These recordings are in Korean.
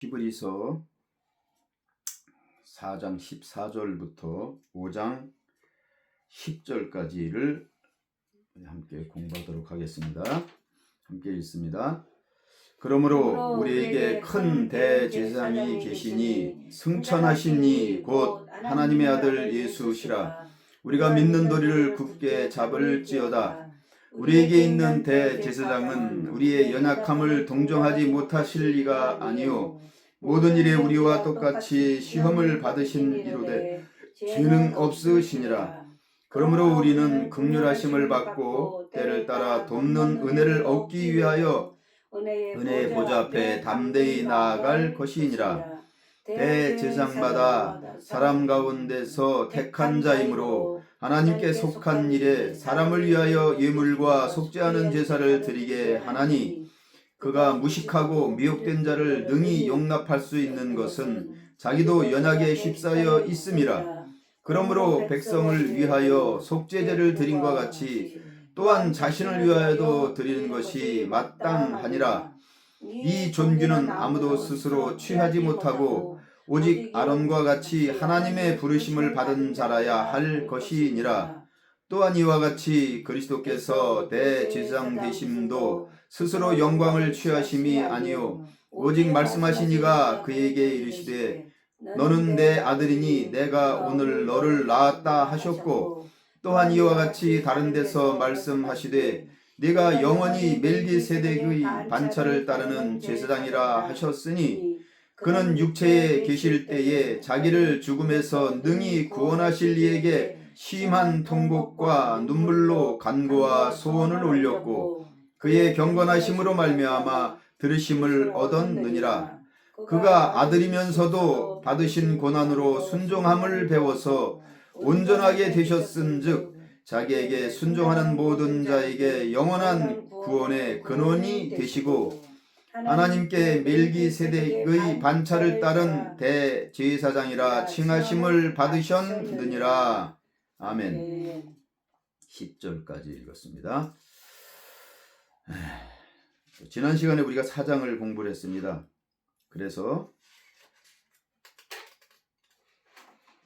히브리서 4장 14절부터 5장 10절까지를 함께 공부하도록 하겠습니다. 함께 읽습니다. 그러므로 우리에게 큰 대제사장이 계시니 승천하신 이 곧 하나님의 아들 예수시라. 우리가 믿는 도리를 굳게 잡을지어다. 우리에게 있는 대제사장은 우리의 연약함을 동정하지 못하실 리가 아니요 모든 일에 우리와 똑같이 시험을 받으신 이로되 죄는 없으시니라. 그러므로 우리는 긍휼하심을 받고 때를 따라 돕는 은혜를 얻기 위하여 은혜의 보좌 앞에 담대히 나아갈 것이니라. 대제사장마다 사람 가운데서 택한 자이므로 하나님께 속한 일에 사람을 위하여 예물과 속죄하는 제사를 드리게 하나니 그가 무식하고 미혹된 자를 능히 용납할 수 있는 것은 자기도 연약에 휩싸여 있음이라. 그러므로 백성을 위하여 속죄제를 드림과 같이 또한 자신을 위하여도 드리는 것이 마땅하니라. 이 존귀는 아무도 스스로 취하지 못하고 오직 아론과 같이 하나님의 부르심을 받은 자라야 할 것이니라. 또한 이와 같이 그리스도께서 대제사장 되심도 스스로 영광을 취하심이 아니요 오직 말씀하신 이가 그에게 이르시되 너는 내 아들이니 내가 오늘 너를 낳았다 하셨고 또한 이와 같이 다른 데서 말씀하시되 네가 영원히 멜기세덱의 반차를 따르는 제사장이라 하셨으니 그는 육체에 계실 때에 자기를 죽음에서 능히 구원하실 이에게 심한 통곡과 눈물로 간구와 소원을 올렸고 그의 경건하심으로 말미암아 들으심을 얻었느니라. 그가 아들이면서도 받으신 고난으로 순종함을 배워서 온전하게 되셨은즉 자기에게 순종하는 모든 자에게 영원한 구원의 근원이 되시고 하나님께 멜기세덱의 반차를 따른 대제사장이라 칭하심을 받으셨느니라. 아멘. 10절까지 읽었습니다. 지난 시간에 우리가 4장을 공부를 했습니다. 그래서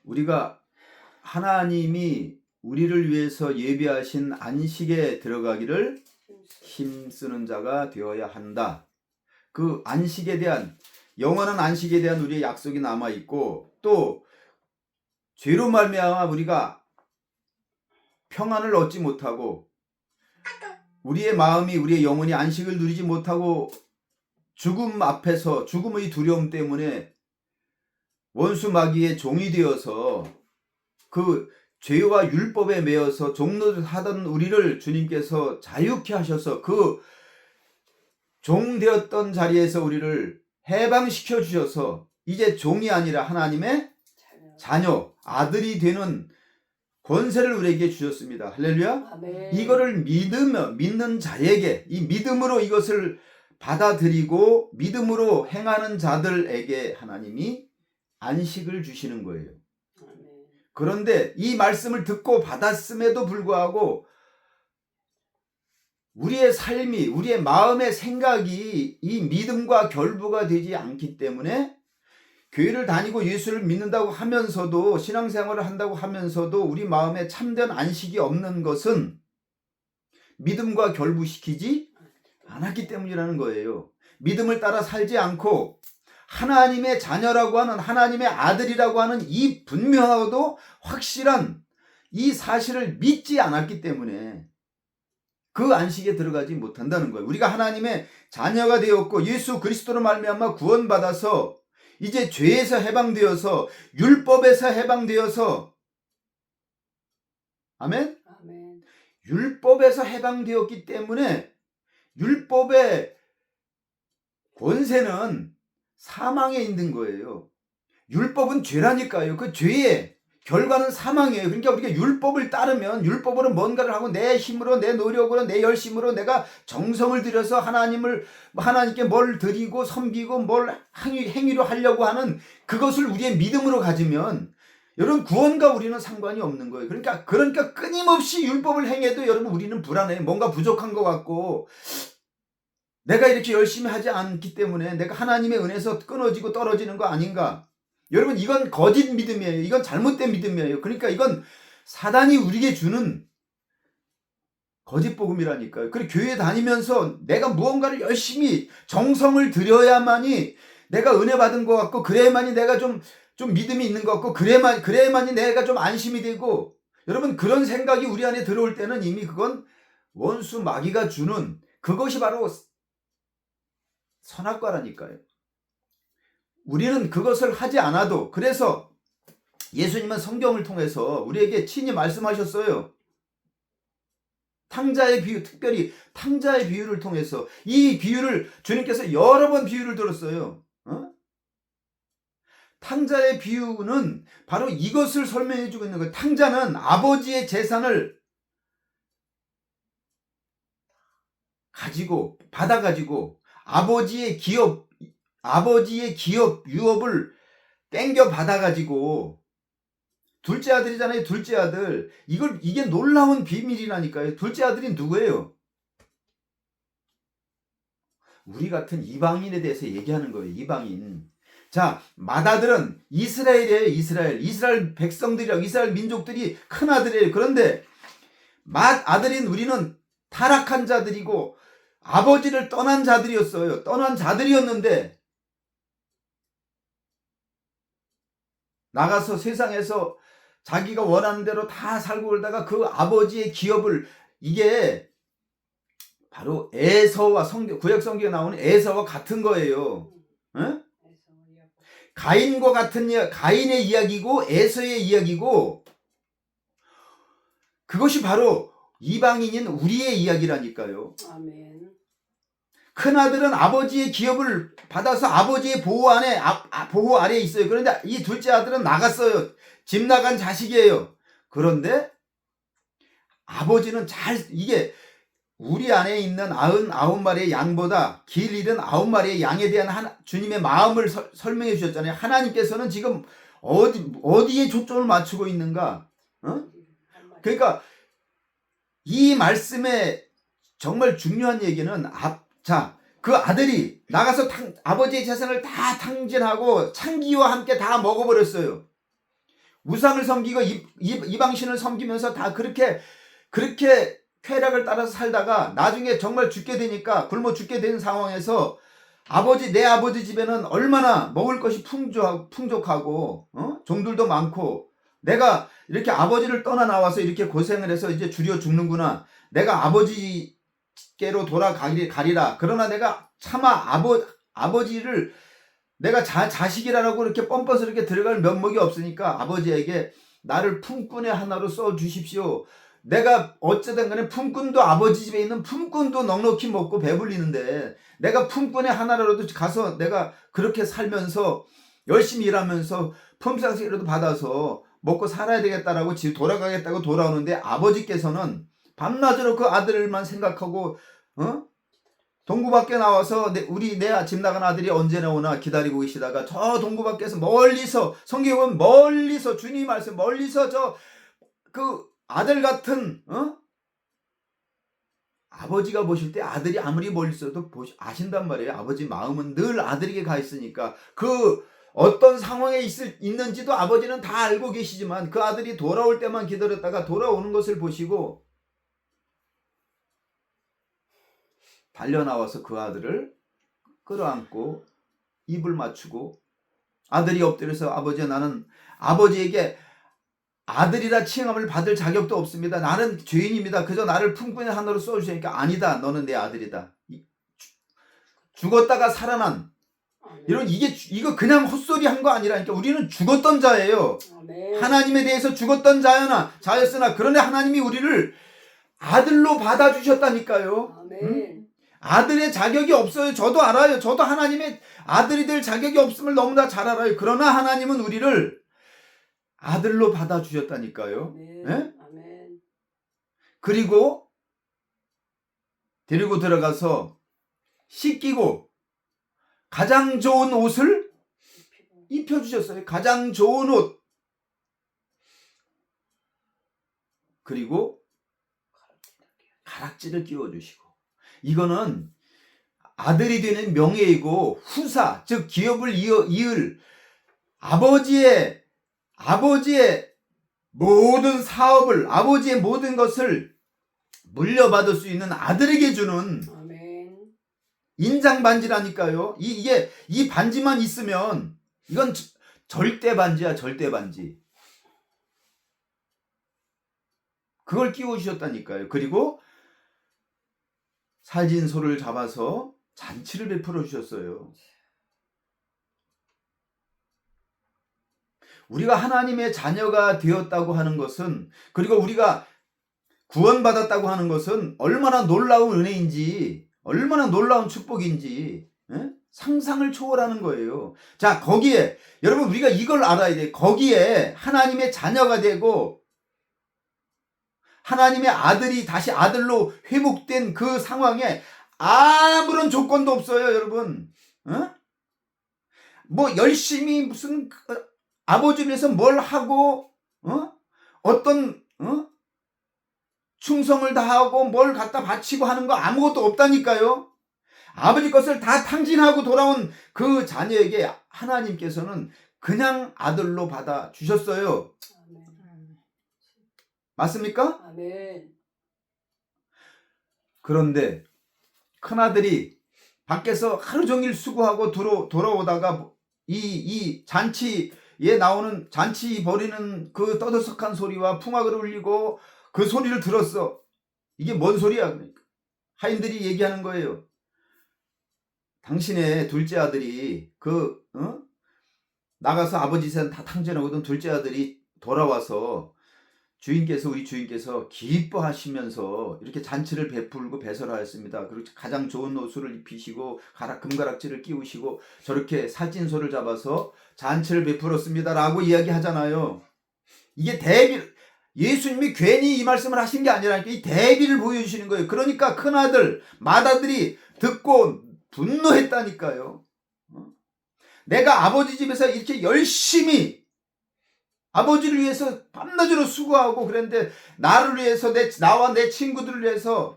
우리가 하나님이 우리를 위해서 예비하신 안식에 들어가기를 힘쓰는 자가 되어야 한다. 그 안식에 대한 영원한 안식에 대한 우리의 약속이 남아 있고 또 죄로 말미암아 우리가 평안을 얻지 못하고 우리의 마음이 우리의 영혼이 안식을 누리지 못하고 죽음 앞에서 죽음의 두려움 때문에 원수 마귀의 종이 되어서 그 죄와 율법에 매여서 종노릇하던 우리를 주님께서 자유케 하셔서 그 종되었던 자리에서 우리를 해방시켜 주셔서 이제 종이 아니라 하나님의 자녀, 아들이 되는 권세를 우리에게 주셨습니다. 할렐루야. 아멘. 이거를 믿는 자에게 이 믿음으로 이것을 받아들이고 믿음으로 행하는 자들에게 하나님이 안식을 주시는 거예요. 아멘. 그런데 이 말씀을 듣고 받았음에도 불구하고 우리의 삶이 우리의 마음의 생각이 이 믿음과 결부가 되지 않기 때문에 교회를 다니고 예수를 믿는다고 하면서도 신앙생활을 한다고 하면서도 우리 마음에 참된 안식이 없는 것은 믿음과 결부시키지 않았기 때문이라는 거예요. 믿음을 따라 살지 않고 하나님의 자녀라고 하는 하나님의 아들이라고 하는 이 분명하고도 확실한 이 사실을 믿지 않았기 때문에 그 안식에 들어가지 못한다는 거예요. 우리가 하나님의 자녀가 되었고 예수 그리스도로 말미암아 구원받아서 이제 죄에서 해방되어서 율법에서 해방되어서 아멘? 아멘. 율법에서 해방되었기 때문에 율법의 권세는 사망에 있는 거예요. 율법은 죄라니까요. 그 죄의 결과는 사망이에요. 그러니까 우리가 율법을 따르면 율법으로 뭔가를 하고 내 힘으로 내 노력으로 내 열심으로 내가 정성을 들여서 하나님께 뭘 드리고 섬기고 뭘 행위로 하려고 하는 그것을 우리의 믿음으로 가지면 여러분 구원과 우리는 상관이 없는 거예요. 그러니까 끊임없이 율법을 행해도 여러분 우리는 불안해요. 뭔가 부족한 것 같고 내가 이렇게 열심히 하지 않기 때문에 내가 하나님의 은혜에서 끊어지고 떨어지는 거 아닌가? 여러분, 이건 거짓 믿음이에요. 이건 잘못된 믿음이에요. 그러니까 이건 사단이 우리에게 주는 거짓 복음이라니까요. 그리고 교회 다니면서 내가 무언가를 열심히 정성을 들여야만이 내가 은혜 받은 것 같고, 그래야만이 내가 좀 믿음이 있는 것 같고, 그래야만이 내가 좀 안심이 되고, 여러분, 그런 생각이 우리 안에 들어올 때는 이미 그건 원수 마귀가 주는, 그것이 바로 선악과라니까요. 우리는 그것을 하지 않아도, 그래서 예수님은 성경을 통해서 우리에게 친히 말씀하셨어요. 탕자의 비유, 특별히 탕자의 비유를 통해서, 이 비유를 주님께서 여러 번 비유를 들었어요. 탕자의 비유는 바로 이것을 설명해 주고 있는 거예요. 탕자는 아버지의 재산을 받아가지고 아버지의 기업 유업을 땡겨 받아가지고, 둘째 아들이잖아요. 둘째 아들. 이게 놀라운 비밀이라니까요. 둘째 아들이 누구예요? 우리 같은 이방인에 대해서 얘기하는 거예요. 이방인. 자, 맏아들은 이스라엘이에요. 이스라엘 백성들이라고, 이스라엘 민족들이 큰 아들이에요. 그런데 맏아들인 우리는 타락한 자들이고 아버지를 떠난 자들이었어요. 떠난 자들이었는데 나가서 세상에서 자기가 원하는 대로 다 살고 그러다가 그 아버지의 기업을, 이게 바로 에서와 구약 성경에 나오는 에서와 같은 거예요. 응? 가인과 같은 가인의 이야기고 에서의 이야기고, 그것이 바로 이방인인 우리의 이야기라니까요. 아멘. 큰아들은 아버지의 기업을 받아서 아버지의 보호 아래에 있어요. 그런데 이 둘째 아들은 나갔어요. 집 나간 자식이에요. 그런데 아버지는 이게 우리 안에 있는 99마리의 양보다 길 잃은 9마리의 양에 대한 주님의 마음을 설명해 주셨잖아요. 하나님께서는 지금 어디에 초점을 맞추고 있는가? 그러니까 이 말씀의 정말 중요한 얘기는, 그 아들이 나가서 아버지의 재산을 다 탕진하고 창기와 함께 다 먹어버렸어요. 우상을 섬기고 이방신을 섬기면서 다 그렇게 쾌락을 따라서 살다가 나중에 정말 죽게 되니까, 굶어 죽게 된 상황에서 내 아버지 집에는 얼마나 먹을 것이 풍족하고 종들도 많고, 내가 이렇게 아버지를 떠나 나와서 이렇게 고생을 해서 이제 줄여 죽는구나. 내가 아버지께로 돌아가리라. 그러나 내가 차마 아버지를 내가 자식이라고 이렇게 뻔뻔스 이렇게 들어갈 면목이 없으니까 아버지에게 나를 품꾼의 하나로 써 주십시오. 내가 어쨌든 간에 품꾼도, 아버지 집에 있는 품꾼도 넉넉히 먹고 배불리는데 내가 품꾼의 하나라도 가서 내가 그렇게 살면서 열심히 일하면서 품삯이라도 받아서 먹고 살아야 되겠다라고 집 돌아가겠다고 돌아오는데, 아버지께서는 밤낮으로 그 아들만 생각하고 동구 밖에 나와서 내 집 나간 아들이 언제 나오나 기다리고 계시다가 저 동구 밖에서 멀리서, 성경에 보면 멀리서, 주님 말씀 멀리서 그 아들 같은 아버지가 보실 때 아들이 아무리 멀리 있어도 아신단 말이에요. 아버지 마음은 늘 아들에게 가 있으니까, 그 어떤 상황에 있는지도 아버지는 다 알고 계시지만 그 아들이 돌아올 때만 기다렸다가 돌아오는 것을 보시고 달려나와서 그 아들을 끌어안고 입을 맞추고, 아들이 엎드려서 나는 아버지에게 아들이라 칭함을 받을 자격도 없습니다. 나는 죄인입니다. 그저 나를 품꾼의 하나로 써주시니까, 아니다, 너는 내 아들이다. 죽었다가 살아난, 이거 그냥 헛소리 한 거 아니라니까. 우리는 죽었던 자예요. 하나님에 대해서 죽었던 자였으나 그러나 하나님이 우리를 아들로 받아주셨다니까요. 아들의 자격이 없어요. 저도 알아요. 저도 하나님의 아들이 될 자격이 없음을 너무나 잘 알아요. 그러나 하나님은 우리를 아들로 받아주셨다니까요. 네? 그리고 데리고 들어가서 씻기고 가장 좋은 옷을 입혀주셨어요. 가장 좋은 옷. 그리고 가락지를 끼워주시고, 이거는 아들이 되는 명예이고 후사, 즉 기업을 이을 아버지의 모든 사업을, 아버지의 모든 것을 물려받을 수 있는 아들에게 주는 아멘. 인장 반지라니까요. 이 반지만 있으면 이건 절대 반지야, 절대 반지. 그걸 끼워 주셨다니까요. 그리고 살진 소를 잡아서 잔치를 베풀어 주셨어요. 우리가 하나님의 자녀가 되었다고 하는 것은, 그리고 우리가 구원받았다고 하는 것은 얼마나 놀라운 은혜인지, 얼마나 놀라운 축복인지 상상을 초월하는 거예요. 자, 거기에 여러분 우리가 이걸 알아야 돼. 거기에 하나님의 자녀가 되고 하나님의 아들이 다시 아들로 회복된 그 상황에 아무런 조건도 없어요, 여러분. 뭐 열심히 무슨 아버지를 위해서 뭘 하고 어떤 충성을 다하고 뭘 갖다 바치고 하는 거 아무것도 없다니까요. 아버지 것을 다 탕진하고 돌아온 그 자녀에게 하나님께서는 그냥 아들로 받아 주셨어요. 아멘. 맞습니까? 아멘. 그런데 큰아들이 밖에서 하루 종일 수고하고 돌아오다가 이 잔치에 나오는, 잔치 벌이는 그 떠들썩한 소리와 풍악을 울리고 그 소리를 들었어. 이게 뭔 소리야? 그러니까 하인들이 얘기하는 거예요. 당신의 둘째 아들이 나가서 아버지 산 다 탕진하거든. 둘째 아들이 돌아와서 우리 주인께서 기뻐하시면서 이렇게 잔치를 베풀고 배설하였습니다. 그리고 가장 좋은 옷을 입히시고 금가락지를 끼우시고 저렇게 살찐소를 잡아서 잔치를 베풀었습니다 라고 이야기하잖아요. 이게 예수님이 괜히 이 말씀을 하신 게 아니라 이 대비를 보여주시는 거예요. 그러니까 큰아들, 맏아들이 듣고 분노했다니까요. 내가 아버지 집에서 이렇게 열심히 아버지를 위해서 밤낮으로 수고하고 그랬는데 나를 위해서 나와 내 친구들을 위해서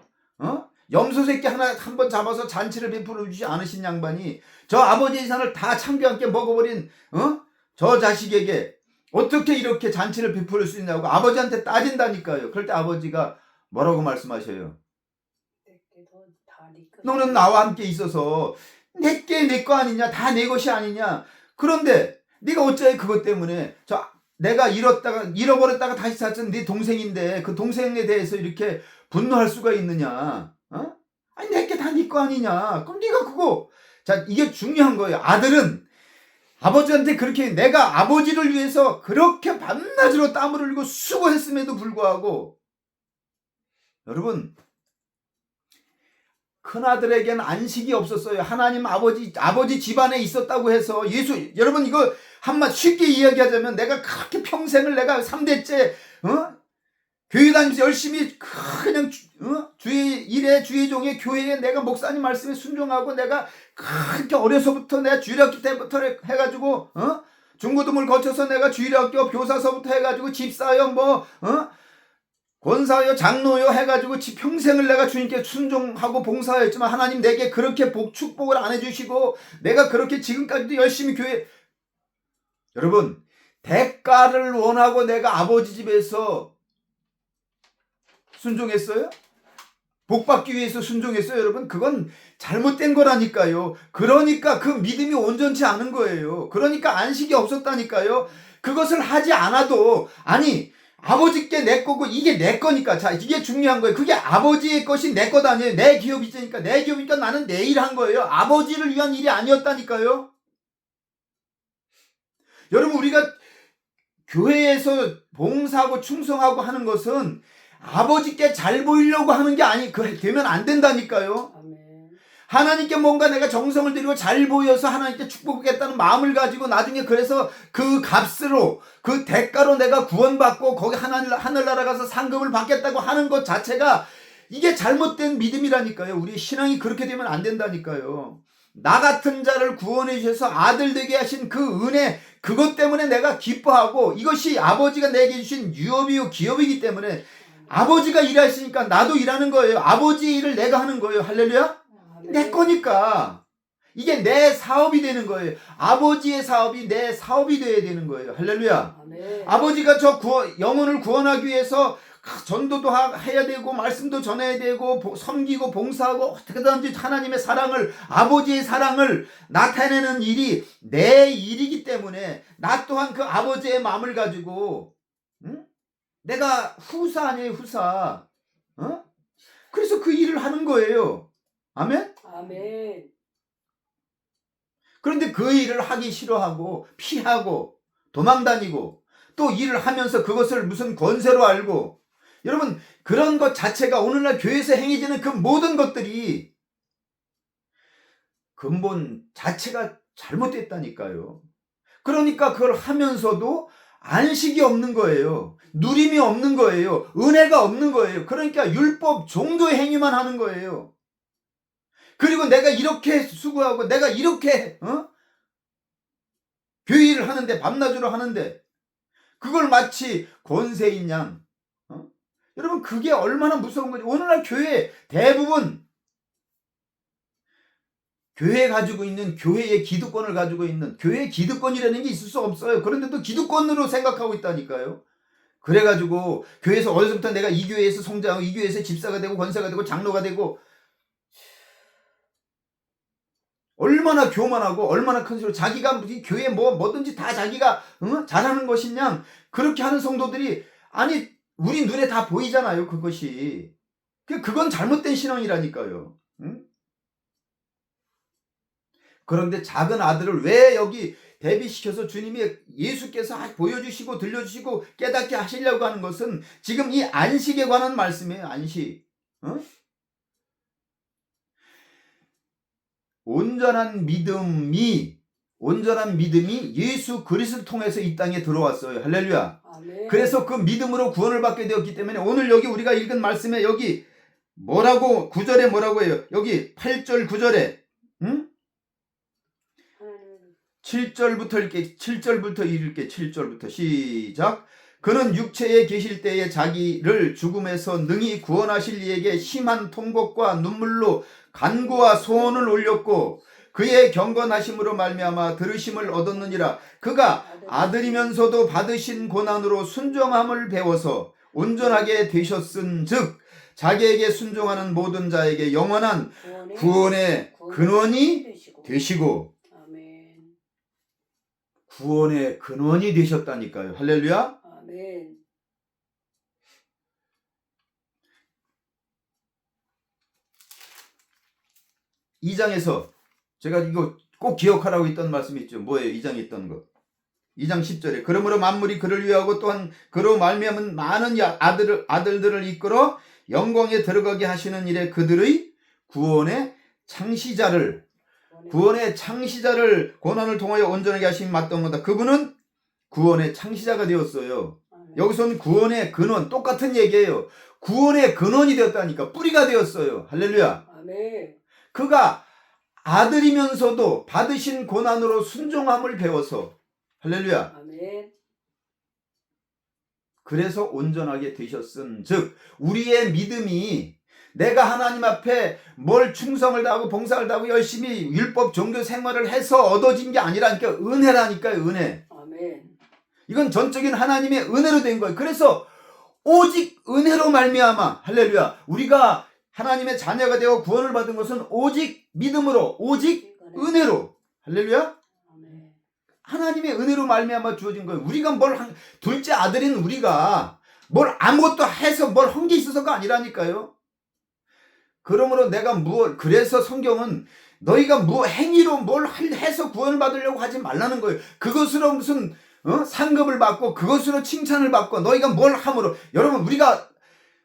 염소 새끼 한 번 잡아서 잔치를 베풀어 주지 않으신 양반이 저 아버지의 산을 다 참교함께 먹어버린 저 자식에게 어떻게 이렇게 잔치를 베풀 수 있냐고 아버지한테 따진다니까요. 그럴 때 아버지가 뭐라고 말씀하셔요? 너는 나와 함께 있어서 내게 내 거 아니냐, 다 내 것이 아니냐. 그런데 네가 어째 그것 때문에 내가 잃어버렸다가 다시 찾은 네 동생인데 그 동생에 대해서 이렇게 분노할 수가 있느냐? 아니 내게 다 네 거 아니냐? 그럼 네가 그거. 자, 이게 중요한 거예요. 아들은 아버지한테 그렇게 내가 아버지를 위해서 그렇게 밤낮으로 땀을 흘리고 수고했음에도 불구하고 여러분 큰아들에게는 안식이 없었어요. 하나님 아버지 집안에 있었다고 해서 여러분 이거 한마디 쉽게 이야기하자면 내가 그렇게 평생을 내가 3대째 교회 다니면서 열심히 그냥 주의 일에 주의 종의 교회에 내가 목사님 말씀에 순종하고 내가 그렇게 어려서부터 내가 주일학교 때부터 해가지고 중고등을 거쳐서 내가 주일학교 교사서부터 해가지고 집사요 권사요 장로요 해가지고 평생을 내가 주님께 순종하고 봉사했지만 하나님 내게 그렇게 축복을 안 해주시고 내가 그렇게 지금까지도 열심히 여러분 대가를 원하고 내가 아버지 집에서 순종했어요? 복받기 위해서 순종했어요? 여러분 그건 잘못된 거라니까요. 그러니까 그 믿음이 온전치 않은 거예요. 그러니까 안식이 없었다니까요. 그것을 하지 않아도 아버지께 내 거고 이게 내 거니까. 자, 이게 중요한 거예요. 그게 아버지의 것이 내 것 아니에요. 내 기업이니까. 내 기업이니까 나는 내 일 한 거예요. 아버지를 위한 일이 아니었다니까요. 여러분 우리가 교회에서 봉사하고 충성하고 하는 것은 아버지께 잘 보이려고 하는 게 되면 안 된다니까요. 하나님께 뭔가 내가 정성을 들이고 잘 보여서 하나님께 축복하겠다는 마음을 가지고 나중에 그래서 그 값으로 그 대가로 내가 구원받고 거기 하늘나라 가서 상급을 받겠다고 하는 것 자체가 이게 잘못된 믿음이라니까요. 우리 신앙이 그렇게 되면 안 된다니까요. 나 같은 자를 구원해 주셔서 아들 되게 하신 그 은혜 그것 때문에 내가 기뻐하고 이것이 아버지가 내게 주신 유업이요 기업이기 때문에 아버지가 일하시니까 나도 일하는 거예요. 아버지의 일을 내가 하는 거예요. 할렐루야. 내 거니까. 이게 내 사업이 되는 거예요. 아버지의 사업이 내 사업이 돼야 되는 거예요. 할렐루야. 아멘. 아버지가 저 영혼을 구원하기 위해서 전도도 해야 되고 말씀도 전해야 되고 섬기고 봉사하고 어떻게든지 하나님의 사랑을, 아버지의 사랑을 나타내는 일이 내 일이기 때문에 나 또한 그 아버지의 마음을 가지고, 응? 내가 후사 아니에요, 후사. 어? 그래서 그 일을 하는 거예요. 아멘? 아멘. 그런데 그 일을 하기 싫어하고 피하고 도망다니고 또 일을 하면서 그것을 무슨 권세로 알고, 여러분 그런 것 자체가 오늘날 교회에서 행해지는 그 모든 것들이 근본 자체가 잘못됐다니까요. 그러니까 그걸 하면서도 안식이 없는 거예요. 누림이 없는 거예요. 은혜가 없는 거예요. 그러니까 율법 종교의 행위만 하는 거예요. 그리고 내가 이렇게 수고하고 내가 이렇게 교회 일을 하는데, 밤낮으로 하는데 그걸 마치 권세인 양, 여러분 그게 얼마나 무서운 거지. 오늘날 교회 대부분 교회 가지고 있는, 교회의 기득권을 가지고 있는, 교회의 기득권이라는 게 있을 수 없어요. 그런데도 기득권으로 생각하고 있다니까요. 그래가지고 교회에서 어려서부터 내가 이 교회에서 성장하고 이 교회에서 집사가 되고 권사가 되고 장로가 되고, 얼마나 교만하고 얼마나 큰 소리, 자기가 이 교회 뭐든지 다 자기가 잘하는 것이냐, 그렇게 하는 성도들이, 아니 우리 눈에 다 보이잖아요. 그것이 그건 잘못된 신앙이라니까요. 응? 그런데 작은 아들을 왜 여기 대비시켜서 주님이, 예수께서 보여주시고 들려주시고 깨닫게 하시려고 하는 것은 지금 이 안식에 관한 말씀이에요. 안식. 온전한 믿음이 예수 그리스도를 통해서 이 땅에 들어왔어요. 할렐루야. 아멘. 그래서 그 믿음으로 구원을 받게 되었기 때문에 오늘 여기 우리가 읽은 말씀에 여기 뭐라고 9절에 뭐라고 해요? 여기 8절 9절에 7절부터 읽게. 7절부터 읽게. 7절부터 시작. 그는 육체에 계실 때에 자기를 죽음에서 능히 구원하실 이에게 심한 통곡과 눈물로 간구와 소원을 올렸고 그의 경건하심으로 말미암아 들으심을 얻었느니라. 그가 아들이면서도 받으신 고난으로 순종함을 배워서 온전하게 되셨은즉 자기에게 순종하는 모든 자에게 영원한 구원의 근원이 되시고. 구원의 근원이 되셨다니까요. 할렐루야. 아멘. 2장에서 제가 이거 꼭 기억하라고 했던 말씀이 있죠. 뭐예요? 2장에 있던 거. 2장 10절에 그러므로 만물이 그를 위하고 또한 그로 말미암은 많은 아들들을 이끌어 영광에 들어가게 하시는 일에 그들의 구원의 창시자를 고난을 통하여 온전하게 하심이 마땅하다. 그분은 구원의 창시자가 되었어요. 여기서는 구원의 근원, 똑같은 얘기예요. 구원의 근원이 되었다니까. 뿌리가 되었어요. 할렐루야. 아멘. 그가 아들이면서도 받으신 고난으로 순종함을 배워서, 할렐루야. 아멘. 그래서 온전하게 되셨은즉 우리의 믿음이 내가 하나님 앞에 뭘 충성을 다하고 봉사를 다하고 열심히 율법 종교 생활을 해서 얻어진 게 아니라니까. 은혜라니까요. 은혜. 아멘. 이건 전적인 하나님의 은혜로 된 거예요. 그래서 오직 은혜로 말미암아, 할렐루야, 우리가 하나님의 자녀가 되어 구원을 받은 것은 오직 믿음으로, 오직 은혜로, 할렐루야. 아멘. 하나님의 은혜로 말미암아 주어진 거예요. 우리가 둘째 아들인 우리가 뭘 아무것도 해서 뭘 한 게 있어서가 아니라니까요. 그러므로 그래서 성경은 너희가 행위로 뭘 해서 구원을 받으려고 하지 말라는 거예요. 그것으로 무슨 상급을 받고 그것으로 칭찬을 받고 너희가 뭘 함으로, 여러분 우리가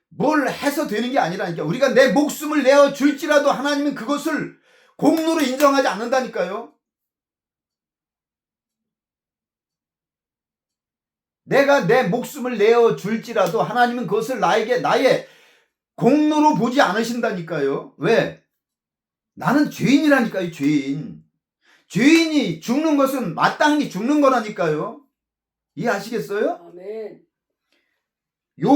뭘 해서 되는 게 아니라니까. 우리가 내 목숨을 내어 줄지라도 하나님은 그것을 공로로 인정하지 않는다니까요. 내가 내 목숨을 내어 줄지라도 하나님은 그것을 나의 공로로 보지 않으신다니까요. 왜? 나는 죄인이라니까요. 죄인이 죽는 것은 마땅히 죽는 거라니까요. 이해하시겠어요? 아멘. 요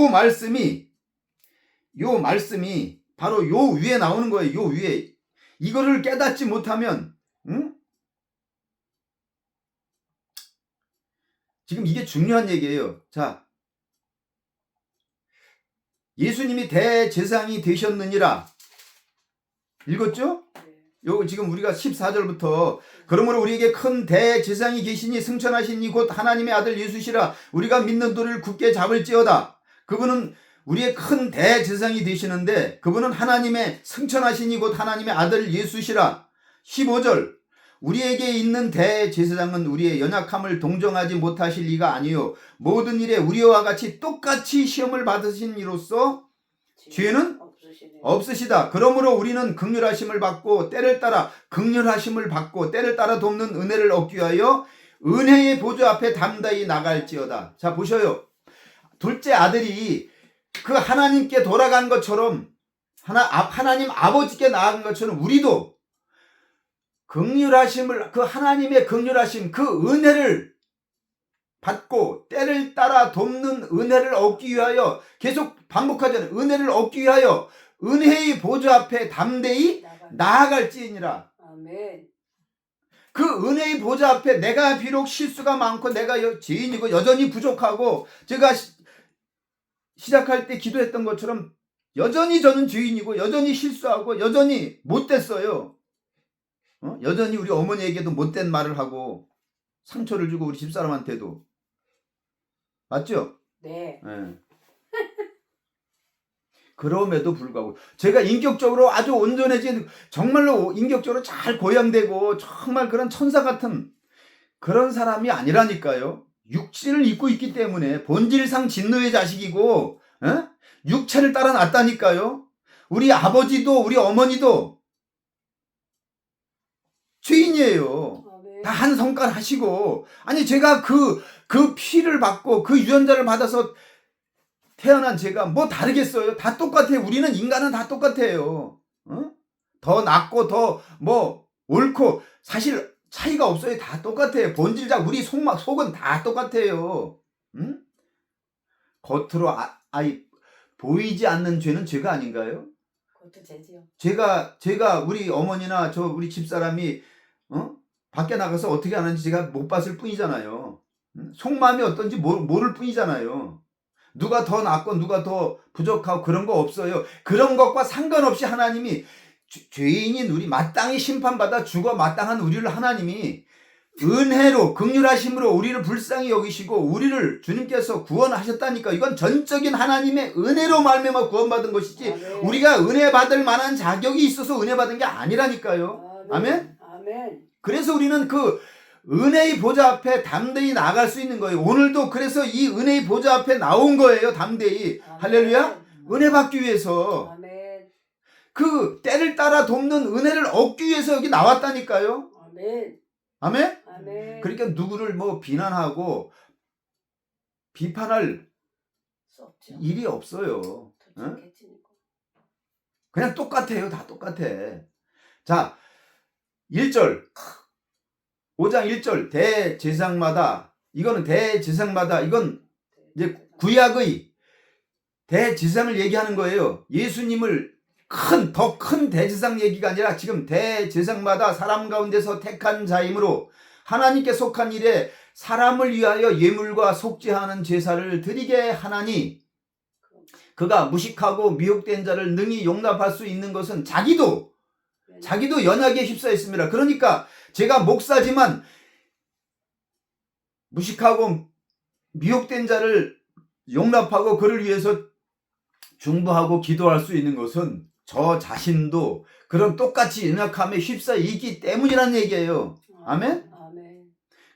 말씀이 바로 요 위에 나오는 거예요. 요 위에 이거를 깨닫지 못하면 지금 이게 중요한 얘기예요. 자, 예수님이 대제사장이 되셨느니라. 읽었죠? 요 지금 우리가 14절부터 그러므로 우리에게 큰 대제사장이 계시니 승천하시니 곧 하나님의 아들 예수시라. 우리가 믿는 도를 굳게 잡을지어다. 그분은 우리의 큰 대제사장이 되시는데 그분은 하나님의 승천하시니 곧 하나님의 아들 예수시라. 15절 우리에게 있는 대제사장은 우리의 연약함을 동정하지 못하실 리가 아니요 모든 일에 우리와 같이 똑같이 시험을 받으신 이로써 죄는 없으시다. 그러므로 우리는 긍휼하심을 받고 때를 따라 돕는 은혜를 얻기 위하여 은혜의 보좌 앞에 담대히 나갈지어다. 자, 보셔요. 둘째 아들이 그 하나님께 돌아간 것처럼 하나님 아버지께 나아간 것처럼 우리도 긍휼하심을 그 하나님의 긍휼하심 그 은혜를 받고 때를 따라 돕는 은혜를 얻기 위하여 계속 반복하잖아요. 은혜를 얻기 위하여 은혜의 보좌 앞에 담대히 나아갈지니라. 아멘. 그 은혜의 보좌 앞에 내가 비록 실수가 많고 내가 죄인이고 여전히 부족하고 제가 시작할 때 기도했던 것처럼 여전히 저는 죄인이고 여전히 실수하고 여전히 못됐어요. 여전히 우리 어머니에게도 못된 말을 하고 상처를 주고 우리 집사람한테도. 맞죠? 네. 네. 그럼에도 불구하고 제가 인격적으로 아주 온전해진 정말로 인격적으로 잘 고양되고 정말 그런 천사 같은 그런 사람이 아니라니까요. 육신을 입고 있기 때문에 본질상 진노의 자식이고 육체를 따라 났다니까요. 우리 아버지도 우리 어머니도 죄인이에요. 다 한 성깔 하시고 아니 제가 그 피를 받고 그 유전자를 받아서 태어난 제가 뭐 다르겠어요? 다 똑같아요. 우리는 인간은 다 똑같아요. 더 낫고 더 뭐 옳고 사실 차이가 없어요. 다 똑같아요. 본질상 우리 속은 다 똑같아요. 겉으로 보이지 않는 죄는 죄가 아닌가요? 그것도 죄지요. 제가 우리 어머니나 우리 집사람이 밖에 나가서 어떻게 하는지 제가 못 봤을 뿐이잖아요. 속마음이 어떤지 모를 뿐이잖아요. 누가 더 낫고 누가 더 부족하고 그런 거 없어요. 그런 것과 상관없이 하나님이 죄인인 우리 마땅히 심판받아 죽어 마땅한 우리를 하나님이 은혜로 긍휼하심으로 우리를 불쌍히 여기시고 우리를 주님께서 구원하셨다니까. 이건 전적인 하나님의 은혜로 말미암아 구원받은 것이지 아멘. 우리가 은혜 받을 만한 자격이 있어서 은혜 받은 게 아니라니까요. 아멘? 아멘. 그래서 우리는 그 은혜의 보좌 앞에 담대히 나갈 수 있는 거예요. 오늘도 그래서 이 은혜의 보좌 앞에 나온 거예요. 담대히. 아멘. 할렐루야. 은혜 받기 위해서. 아멘. 그 때를 따라 돕는 은혜를 얻기 위해서 여기 나왔다니까요. 아멘. 아멘? 아멘. 그러니까 누구를 뭐 비난하고 비판할 수 없죠. 일이 없어요. 응? 그냥 똑같아요. 다 똑같아. 자, 1절. 5장 1절 대제사장마다 이건 이제 구약의 대제사장을 얘기하는 거예요. 예수님을 더 큰 대제사장 얘기가 아니라 지금 대제사장마다 사람 가운데서 택한 자이므로 하나님께 속한 일에 사람을 위하여 예물과 속죄하는 제사를 드리게 하나니 그가 무식하고 미혹된 자를 능히 용납할 수 있는 것은 자기도 연약에 휩싸였습니다. 그러니까 제가 목사지만 무식하고 미혹된 자를 용납하고 그를 위해서 중보하고 기도할 수 있는 것은 저 자신도 그런 똑같이 연약함에 휩싸여 있기 때문이라는 얘기예요. 아멘? 아멘.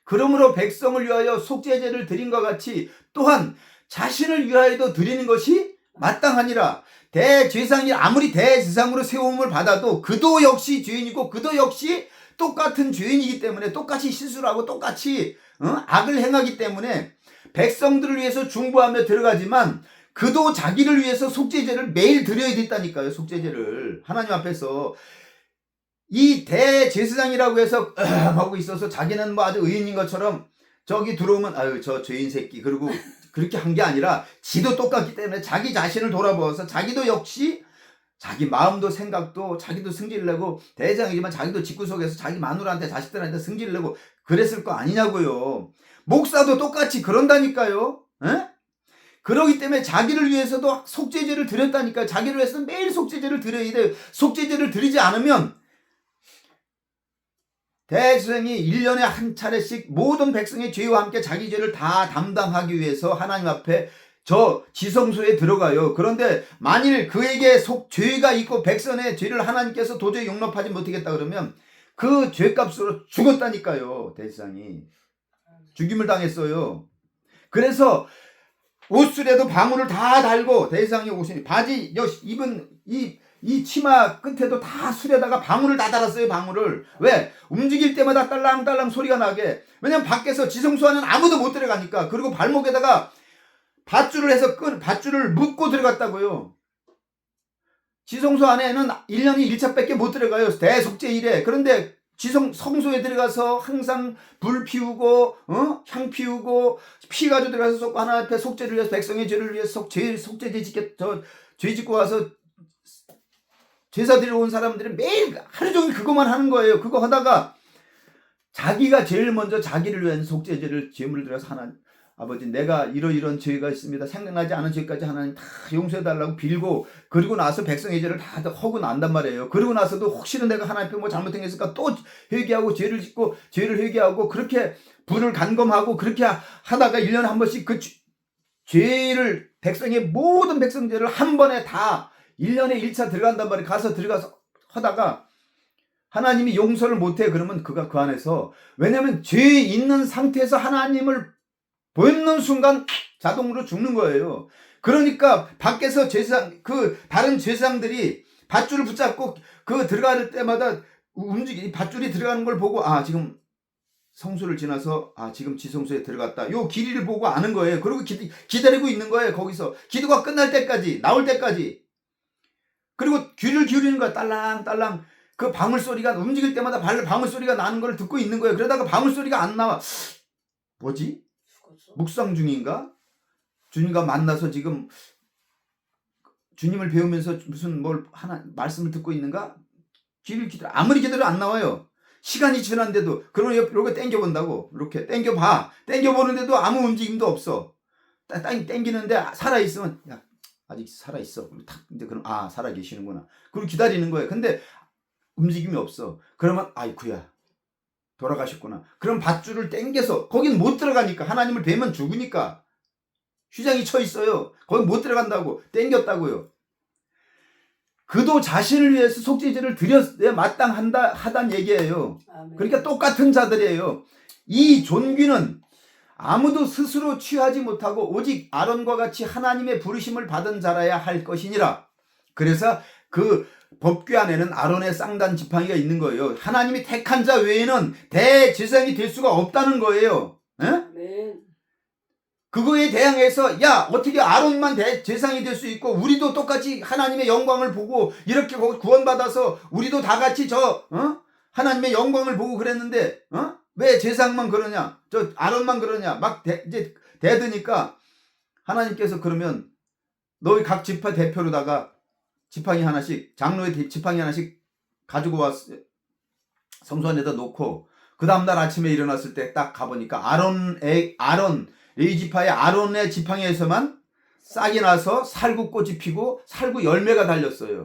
그러므로 백성을 위하여 속죄제를 드린 것 같이 또한 자신을 위하여도 드리는 것이 마땅하니라. 대제사장이 아무리 대제사장으로 세움을 받아도 그도 역시 죄인이고 그도 역시 똑같은 죄인이기 때문에 똑같이 실수를 하고 똑같이 악을 행하기 때문에 백성들을 위해서 중보하며 들어가지만 그도 자기를 위해서 속죄제를 매일 드려야 됐다니까요. 속죄제를 하나님 앞에서. 이 대제사장이라고 해서 하고 있어서 자기는 뭐 아주 의인인 것처럼 저기 들어오면 아유 저 죄인 새끼 그리고 그렇게 한 게 아니라 지도 똑같기 때문에 자기 자신을 돌아보아서 자기도 역시 자기 마음도 생각도 자기도 승질 내고 대장이지만 자기도 집구석에서 자기 마누라한테 자식들한테 승질 내고 그랬을 거 아니냐고요. 목사도 똑같이 그런다니까요. 에? 그러기 때문에 자기를 위해서도 속죄제를 드렸다니까요. 자기를 위해서는 매일 속죄제를 드려야 돼요. 속죄제를 드리지 않으면 대제사장이 1년에 한 차례씩 모든 백성의 죄와 함께 자기 죄를 다 담당하기 위해서 하나님 앞에 저 지성소에 들어가요. 그런데 만일 그에게 죄가 있고 백성의 죄를 하나님께서 도저히 용납하지 못하겠다 그러면 그 죄값으로 죽었다니까요. 대제사장이 죽임을 당했어요. 그래서 옷술에도 방울을 다 달고 대제사장이 옷이 바지 입은 이 치마 끝에도 다 술에다가 방울을 다 달았어요. 방울을. 왜? 움직일 때마다 딸랑딸랑 소리가 나게. 왜냐면 밖에서 지성소 안에는 아무도 못 들어가니까. 그리고 발목에다가 밧줄을 해서 밧줄을 묶고 들어갔다고요. 지성소 안에는 1년이 1차밖에 못 들어가요. 대속죄일에. 그런데 성소에 들어가서 항상 불 피우고 향 피우고 피 가지고 들어가서 하나님 앞에 속죄를 위해서 백성의 죄를 위해서 속죄제 죄 짓고 와서 제사 드리러 온 사람들은 매일 하루 종일 그것만 하는 거예요. 그거 하다가 자기가 제일 먼저 자기를 위한 속죄제를 제물을 들어서 하나님 아버지 내가 이런 죄가 있습니다. 생각나지 않은 죄까지 하나님 다 용서해달라고 빌고 그리고 나서 백성의 죄를 다 하고 난단 말이에요. 그리고 나서도 혹시나 내가 하나님 앞에 뭐 잘못된 게 있을까 또 회개하고 죄를 짓고 죄를 회개하고 그렇게 불을 간검하고 그렇게 하다가 1년에 한 번씩 그 죄를 백성의 모든 백성 죄를 한 번에 다 1년에 1차 들어간단 말이에요. 들어가서 하다가 하나님이 용서를 못해 그러면 그가 그 안에서 왜냐면 죄 있는 상태에서 하나님을 보는 순간 자동으로 죽는 거예요. 그러니까 밖에서 다른 제사장들이 밧줄을 붙잡고 그 들어갈 때마다 밧줄이 들어가는 걸 보고 지금 성소를 지나서 지금 지성소에 들어갔다. 요 길이를 보고 아는 거예요. 그리고 기다리고 있는 거예요. 거기서 기도가 끝날 때까지 나올 때까지. 그리고 귀를 기울이는 거야. 딸랑딸랑 그 방울 소리가 움직일 때마다 방울 소리가 나는 걸 듣고 있는 거예요. 그러다가 방울 소리가 안 나와. 뭐지? 묵상 중인가? 주님과 만나서 지금 주님을 배우면서 무슨 말씀을 듣고 있는가? 귀를 기다려. 아무리 기다려 안 나와요. 시간이 지났는데도 그러면 이렇게 땡겨본다고. 이렇게 땡겨봐. 땡겨보는데도 아무 움직임도 없어. 땡기는데 살아있으면 야 아직 살아있어. 근데 그럼 살아계시는구나. 그리고 기다리는 거예요. 근데 움직임이 없어. 그러면 아이쿠야 돌아가셨구나. 그럼 밧줄을 땡겨서 거긴 못 들어가니까 하나님을 뵈면 죽으니까 휘장이 쳐 있어요. 거기 못 들어간다고 땡겼다고요. 그도 자신을 위해서 속죄제를 드려야 마땅하단 얘기예요. 아멘. 그러니까 똑같은 자들이에요. 이 존귀는 아무도 스스로 취하지 못하고 오직 아론과 같이 하나님의 부르심을 받은 자라야 할 것이니라. 그래서 그 법궤 안에는 아론의 쌍단 지팡이가 있는 거예요. 하나님이 택한 자 외에는 대제사장이 될 수가 없다는 거예요. 아멘. 그거에 대항해서 어떻게 아론만 대제사장이 될 수 있고 우리도 똑같이 하나님의 영광을 보고 이렇게 구원받아서 우리도 다 같이 하나님의 영광을 보고 그랬는데 왜 제사장만 그러냐 저 아론만 그러냐 막 이제 대드니까 하나님께서 그러면 너희 각 지파 대표로다가 지팡이 하나씩 장로의 지팡이 하나씩 가지고 와서 성소 안에다 놓고 그 다음날 아침에 일어났을 때 딱 가보니까 아론 레위지파의 아론의 지팡이에서만 싹이 나서 살구꽃이 피고 살구 열매가 달렸어요.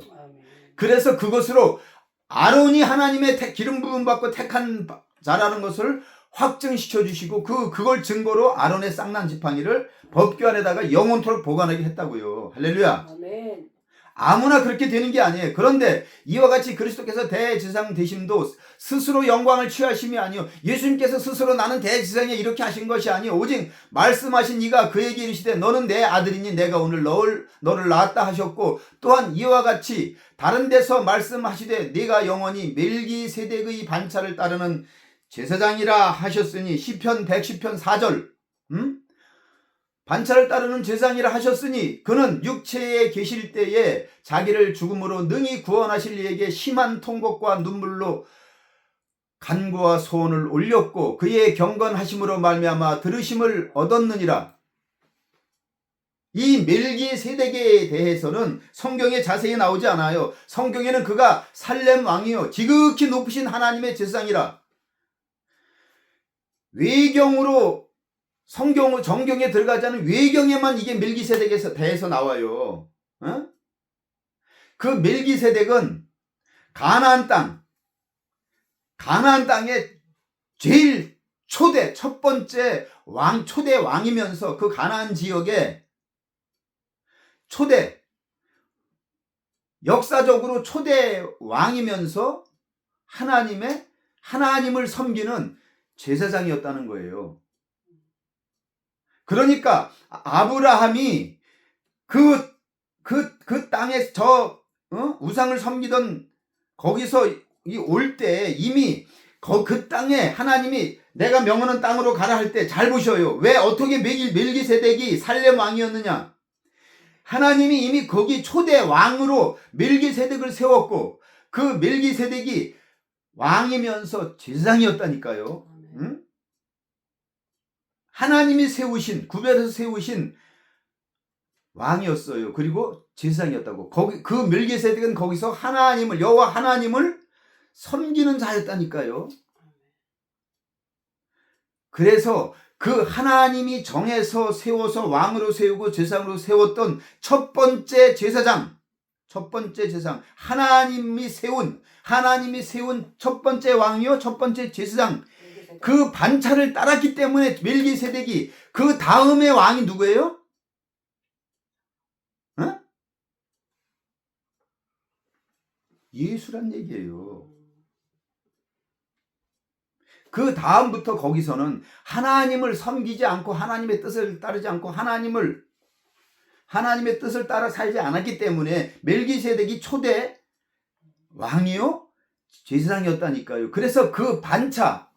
그래서 그것으로 아론이 하나님의 기름 부음 받고 택한 자라는 것을 확증시켜 주시고 그걸 증거로 아론의 쌍난 지팡이를 법궤 안에다가 영원토록 보관하게 했다고요. 할렐루야. 아멘. 아무나 그렇게 되는 게 아니에요. 그런데 이와 같이 그리스도께서 대제사장 되심도 스스로 영광을 취하심이 아니요 예수님께서 스스로 나는 대제사장이 이렇게 하신 것이 아니요 오직 말씀하신 이가 그에게 이르시되 너는 내 아들이니 내가 오늘 너를 낳았다 하셨고 또한 이와 같이 다른 데서 말씀하시되 네가 영원히 멜기세덱의 반차를 따르는 제사장이라 하셨으니 시편 110편 4절 반차를 따르는 제사장이라 하셨으니 그는 육체에 계실 때에 자기를 죽음으로 능히 구원하실 이에게 심한 통곡과 눈물로 간구와 소원을 올렸고 그의 경건하심으로 말미암아 들으심을 얻었느니라. 이 멜기세덱에 대해서는 성경에 자세히 나오지 않아요. 성경에는 그가 살렘 왕이요 지극히 높으신 하나님의 제사장이라. 외경으로 정경에 들어가지 않은 외경에만 이게 멜기세덱에 대해서 나와요. 어? 그 멜기세덱은 가나안 땅에 제일 첫 번째 초대 왕이면서 그 가나안 지역에 역사적으로 초대 왕이면서 하나님을 섬기는 제사장이었다는 거예요. 그러니까 아브라함이 그 땅에 우상을 섬기던 거기서 올 때 이미 그 땅에 하나님이 내가 명하는 땅으로 가라 할 때 잘 보셔요. 왜 어떻게 멜기세덱이 살렘 왕이었느냐? 하나님이 이미 거기 초대 왕으로 멜기세덱을 세웠고 그 멜기세덱이 왕이면서 제사장이었다니까요. 응? 하나님이 구별해서 세우신 왕이었어요. 그리고 제사장이었다고. 그 멜기세덱은 거기서 여호와 하나님을 섬기는 자였다니까요. 그래서 그 하나님이 정해서 세워서 왕으로 세우고 제사장으로 세웠던 첫 번째 제사장, 하나님이 세운 첫 번째 왕이요 첫 번째 제사장, 그 반차를 따랐기 때문에 멜기세덱이 그 다음의 왕이 누구예요? 어? 예수란 얘기예요. 그 다음부터 거기서는 하나님을 섬기지 않고 하나님의 뜻을 따르지 않고 하나님의 뜻을 따라 살지 않았기 때문에 멜기세덱이 초대 왕이요 제사장이었다니까요. 그래서 그 반차,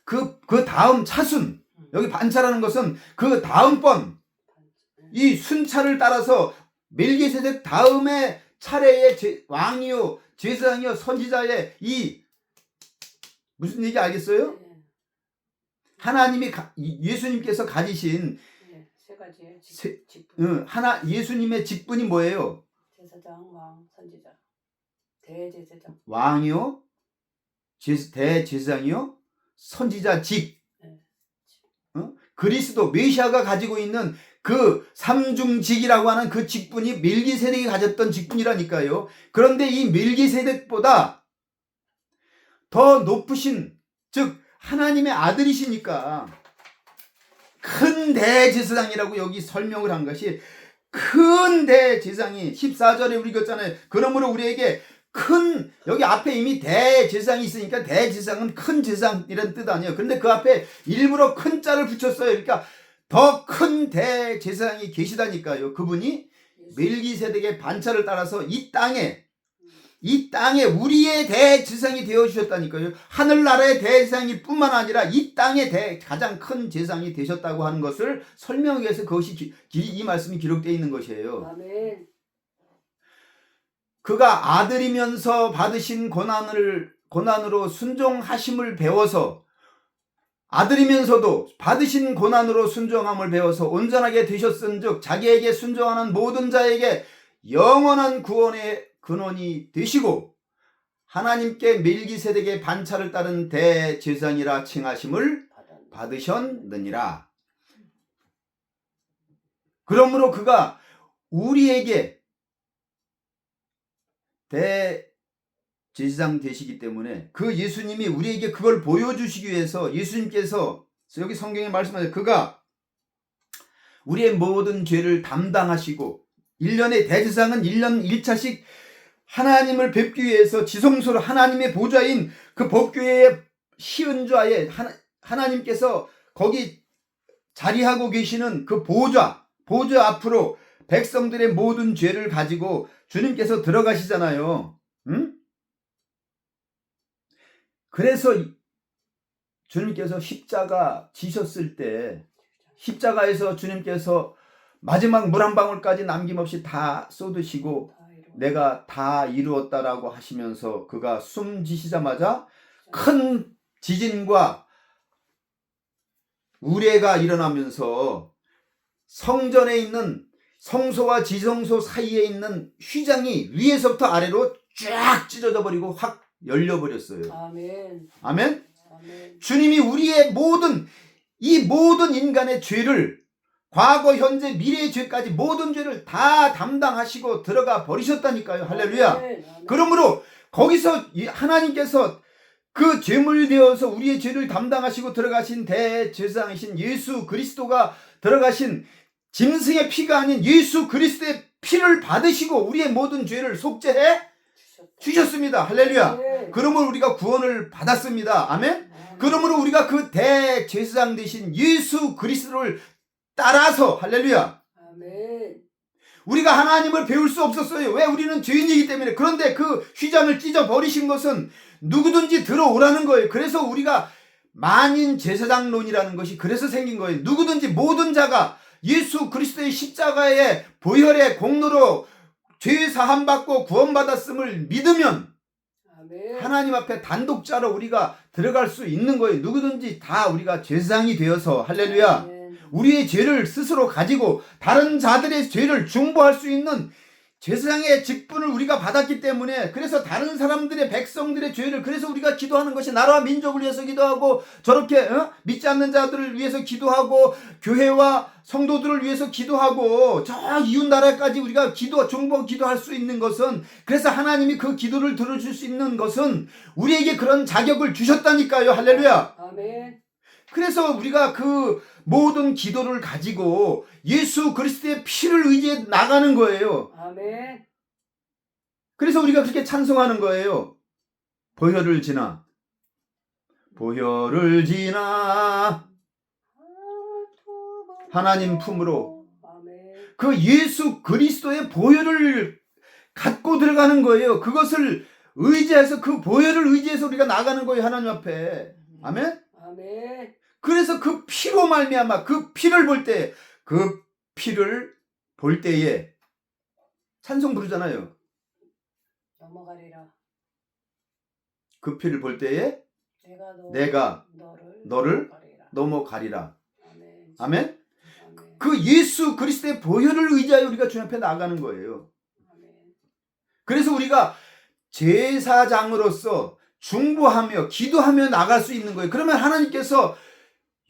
그 다음 차순, 여기 반차라는 것은 그 다음번 이 순차를 따라서 멜기세덱 다음에 차례의 왕이요 제사장이요 선지자의 이 무슨 얘기 알겠어요? 하나님이 예수님께서 가지신 세 가지의 직분. 예수님의 직분이 뭐예요? 제사장, 왕, 선지자. 대제사장. 왕이요, 대제사장이요, 선지자 그리스도 메시아가 가지고 있는 그 삼중직이라고 하는 그 직분이 멜기세덱이 가졌던 직분이라니까요. 그런데 이 멜기세덱보다 더 높으신, 즉 하나님의 아들이시니까 큰 대제사장이라고 여기 설명을 한 것이, 큰 대제사장이 14절에 우리 읽었잖아요. 그러므로 우리에게 여기 앞에 이미 대제사장이 있으니까 대제사장은 큰 제사장이라는 뜻 아니에요. 그런데 그 앞에 일부러 큰 자를 붙였어요. 그러니까 더 큰 대제사장이 계시다니까요. 그분이 멜기세덱의 반차를 따라서 이 땅에 우리의 대제사장이 되어주셨다니까요. 하늘나라의 대제사장일 뿐만 아니라 이 땅의 가장 큰 제사장이 되셨다고 하는 것을 설명하기 위해서 그것이 이 말씀이 기록되어 있는 것이에요. 아멘. 그가 아들이면서 받으신 고난으로 순종하심을 배워서, 아들이면서도 받으신 고난으로 순종함을 배워서 온전하게 되셨은즉 자기에게 순종하는 모든 자에게 영원한 구원의 근원이 되시고 하나님께 멜기세덱의 반차를 따른 대제사장이라 칭하심을 받으셨느니라. 그러므로 그가 우리에게 대제사장 되시기 때문에 그 예수님이 우리에게 그걸 보여주시기 위해서 예수님께서 여기 성경에 말씀하세요. 그가 우리의 모든 죄를 담당하시고 1년의 대제사장은 1년 1차씩 하나님을 뵙기 위해서 지성소로 하나님의 보좌인 그 법궤의 시은좌에 하나님께서 거기 자리하고 계시는 그 보좌 앞으로 백성들의 모든 죄를 가지고 주님께서 들어가시잖아요. 응? 그래서 주님께서 십자가 지셨을 때 십자가에서 주님께서 마지막 물 한 방울까지 남김없이 다 쏟으시고 내가 다 이루었다라고 하시면서 그가 숨지시자마자 큰 지진과 우레가 일어나면서 성전에 있는 성소와 지성소 사이에 있는 휘장이 위에서부터 아래로 쫙 찢어져 버리고 확 열려버렸어요. 아멘. 아멘. 아멘. 주님이 우리의 모든 인간의 죄를 과거, 현재, 미래의 죄까지 모든 죄를 다 담당하시고 들어가 버리셨다니까요. 할렐루야. 아멘. 아멘. 그러므로 거기서 하나님께서 그 죄물 되어서 우리의 죄를 담당하시고 들어가신 대제사장이신 예수 그리스도가 들어가신 짐승의 피가 아닌 예수 그리스도의 피를 받으시고 우리의 모든 죄를 속죄해 주셨습니다. 할렐루야. 아멘. 그러므로 우리가 구원을 받았습니다. 아멘. 아멘. 그러므로 우리가 그 대제사장 되신 예수 그리스도를 따라서 할렐루야. 아멘. 우리가 하나님을 배울 수 없었어요. 왜? 우리는 죄인이기 때문에. 그런데 그 휘장을 찢어 버리신 것은 누구든지 들어오라는 거예요. 그래서 우리가 만인 제사장론이라는 것이 그래서 생긴 거예요. 누구든지 모든 자가 예수 그리스도의 십자가의 보혈의 공로로 죄 사함 받고 구원받았음을 믿으면 아멘. 하나님 앞에 단독자로 우리가 들어갈 수 있는 거예요. 누구든지 다 우리가 제사장이 되어서 할렐루야. 아멘. 우리의 죄를 스스로 가지고 다른 자들의 죄를 중보할 수 있는 제사장의 직분을 우리가 받았기 때문에 그래서 다른 사람들의 백성들의 죄를 그래서 우리가 기도하는 것이 나라와 민족을 위해서 기도하고 저렇게 믿지 않는 자들을 위해서 기도하고 교회와 성도들을 위해서 기도하고 저 이웃 나라까지 우리가 중보 기도할 수 있는 것은 그래서 하나님이 그 기도를 들어줄 수 있는 것은 우리에게 그런 자격을 주셨다니까요. 할렐루야. 아멘. 그래서 우리가 그 모든 기도를 가지고 예수 그리스도의 피를 의지해 나가는 거예요. 아멘. 그래서 우리가 그렇게 찬송하는 거예요. 보혈을 지나 하나님 품으로 아멘. 그 예수 그리스도의 보혈을 갖고 들어가는 거예요. 그것을 의지해서 그 보혈을 의지해서 우리가 나가는 거예요. 하나님 앞에. 아멘. 아멘. 그래서 그 피로 말미암아 그 피를 볼 때에 찬송 부르잖아요. 넘어가리라. 그 피를 볼 때에 내가 너를 넘어가리라. 넘어가리라. 아멘. 아멘. 아멘. 그 예수 그리스도의 보혈을 의지하여 우리가 주님 앞에 나가는 거예요. 아멘. 그래서 우리가 제사장으로서 중보하며 기도하며 나갈 수 있는 거예요. 그러면 하나님께서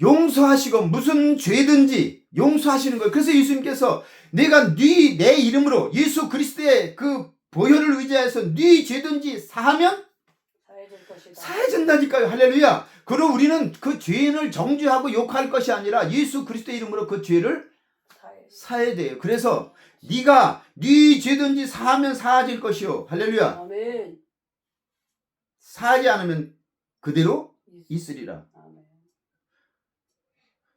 용서하시고 무슨 죄든지 용서하시는 거예요. 그래서 예수님께서 내가 내 이름으로 예수 그리스도의 그 보혈을 의지해서 네 죄든지 사하면 사해질 것이다. 사해진다니까요. 할렐루야. 그럼 우리는 그 죄인을 정죄하고 욕할 것이 아니라 예수 그리스도의 이름으로 그 죄를 사해야 돼요. 그래서 네가 네 죄든지 사하면 사해질 것이요. 할렐루야. 아멘. 사하지 않으면 그대로 있으리라. 아멘.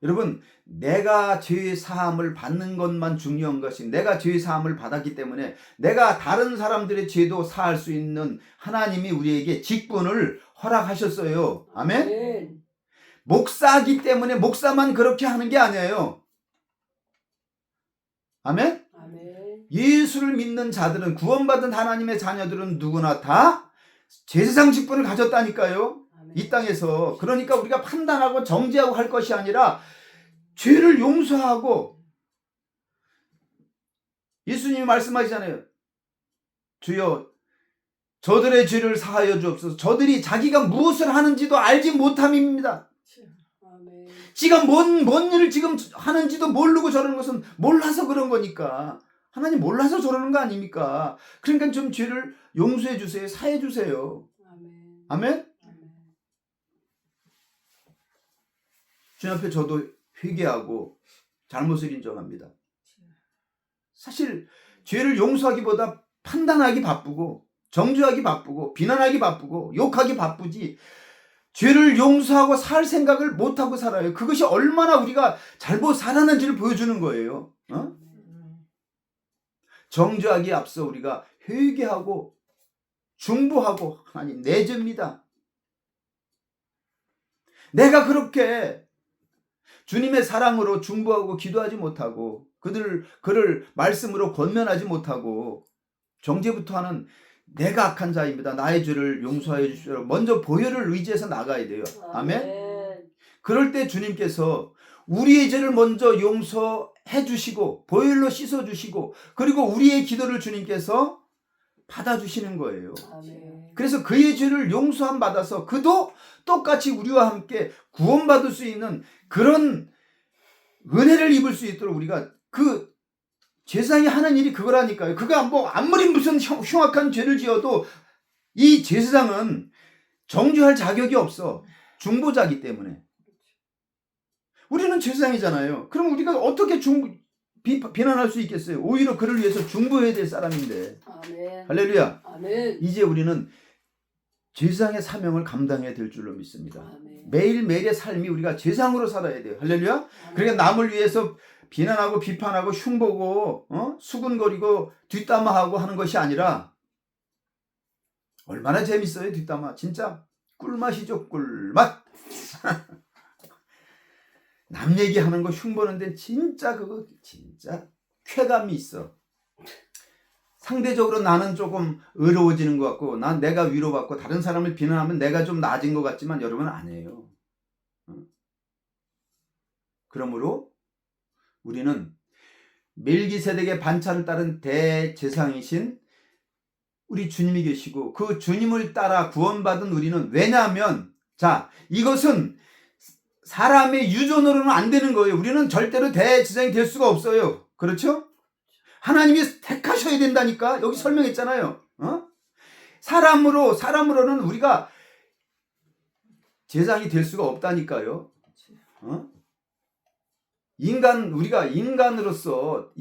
여러분, 내가 죄 사함을 받는 것만 중요한 것이 내가 죄 사함을 받았기 때문에 내가 다른 사람들의 죄도 사할 수 있는 하나님이 우리에게 직분을 허락하셨어요. 아멘? 아멘. 목사이기 때문에 목사만 그렇게 하는 게 아니에요. 아멘? 아멘. 예수를 믿는 자들은 구원받은 하나님의 자녀들은 누구나 다 제사장 직분을 가졌다니까요. 아멘. 이 땅에서. 그러니까 우리가 판단하고 정죄하고 할 것이 아니라 죄를 용서하고 예수님이 말씀하시잖아요. 주여 저들의 죄를 사하여 주옵소서. 저들이 자기가 무엇을 하는지도 알지 못함입니다. 아멘. 지가 뭔 일을 지금 하는지도 모르고 저러는 것은 몰라서 그런 거니까. 하나님 몰라서 저러는 거 아닙니까? 그러니까 좀 죄를 용서해 주세요. 사해 주세요. 아멘. 아멘? 아멘. 주님 앞에 저도 회개하고 잘못을 인정합니다. 사실 죄를 용서하기보다 판단하기 바쁘고 정죄하기 바쁘고 비난하기 바쁘고 욕하기 바쁘지 죄를 용서하고 살 생각을 못하고 살아요. 그것이 얼마나 우리가 잘못 살았는지를 보여주는 거예요. 어? 정죄하기에 앞서 우리가 회개하고 중보하고 하나님 내 죄입니다. 내가 그렇게 주님의 사랑으로 중보하고 기도하지 못하고 그를 말씀으로 권면하지 못하고 정죄부터 하는 내가 악한 자입니다. 나의 죄를 용서하여 주시오. 먼저 보혈을 의지해서 나가야 돼요. 아멘. 그럴 때 주님께서 우리의 죄를 먼저 용서해 해주시고 보혈로 씻어주시고 그리고 우리의 기도를 주님께서 받아주시는 거예요. 아멘. 그래서 그의 죄를 용서함 받아서 그도 똑같이 우리와 함께 구원받을 수 있는 그런 은혜를 입을 수 있도록 우리가 그 제사장이 하는 일이 그거라니까요. 그가 뭐 아무리 무슨 흉악한 죄를 지어도 이 제사장은 정죄할 자격이 없어. 중보자기 때문에. 우리는 제사장이잖아요. 그럼 우리가 어떻게 비난할 수 있겠어요? 오히려 그를 위해서 중보해야 될 사람인데. 아멘. 할렐루야. 아멘. 이제 우리는 제사장의 사명을 감당해야 될 줄로 믿습니다. 아멘. 매일매일의 삶이 우리가 제사장으로 살아야 돼요. 할렐루야. 아멘. 그러니까 남을 위해서 비난하고 비판하고 흉보고 수군거리고 뒷담화하고 하는 것이 아니라 얼마나 재밌어요. 뒷담화. 진짜 꿀맛이죠. 꿀맛. 남 얘기하는 거 흉보는데 진짜 그거 진짜 쾌감이 있어. 상대적으로 나는 조금 의로워지는 것 같고 내가 위로받고 다른 사람을 비난하면 내가 좀 나아진 것 같지만 여러분은 아니에요. 그러므로 우리는 멜기세덱의 반차를 따른 대제사장이신 우리 주님이 계시고 그 주님을 따라 구원받은 우리는 왜냐하면 자 이것은 사람의 유전으로는 안 되는 거예요. 우리는 절대로 대제사장이 될 수가 없어요. 그렇죠? 하나님이 택하셔야 된다니까. 여기 설명했잖아요. 사람으로는 우리가 제사장이 될 수가 없다니까요. 우리가 인간으로서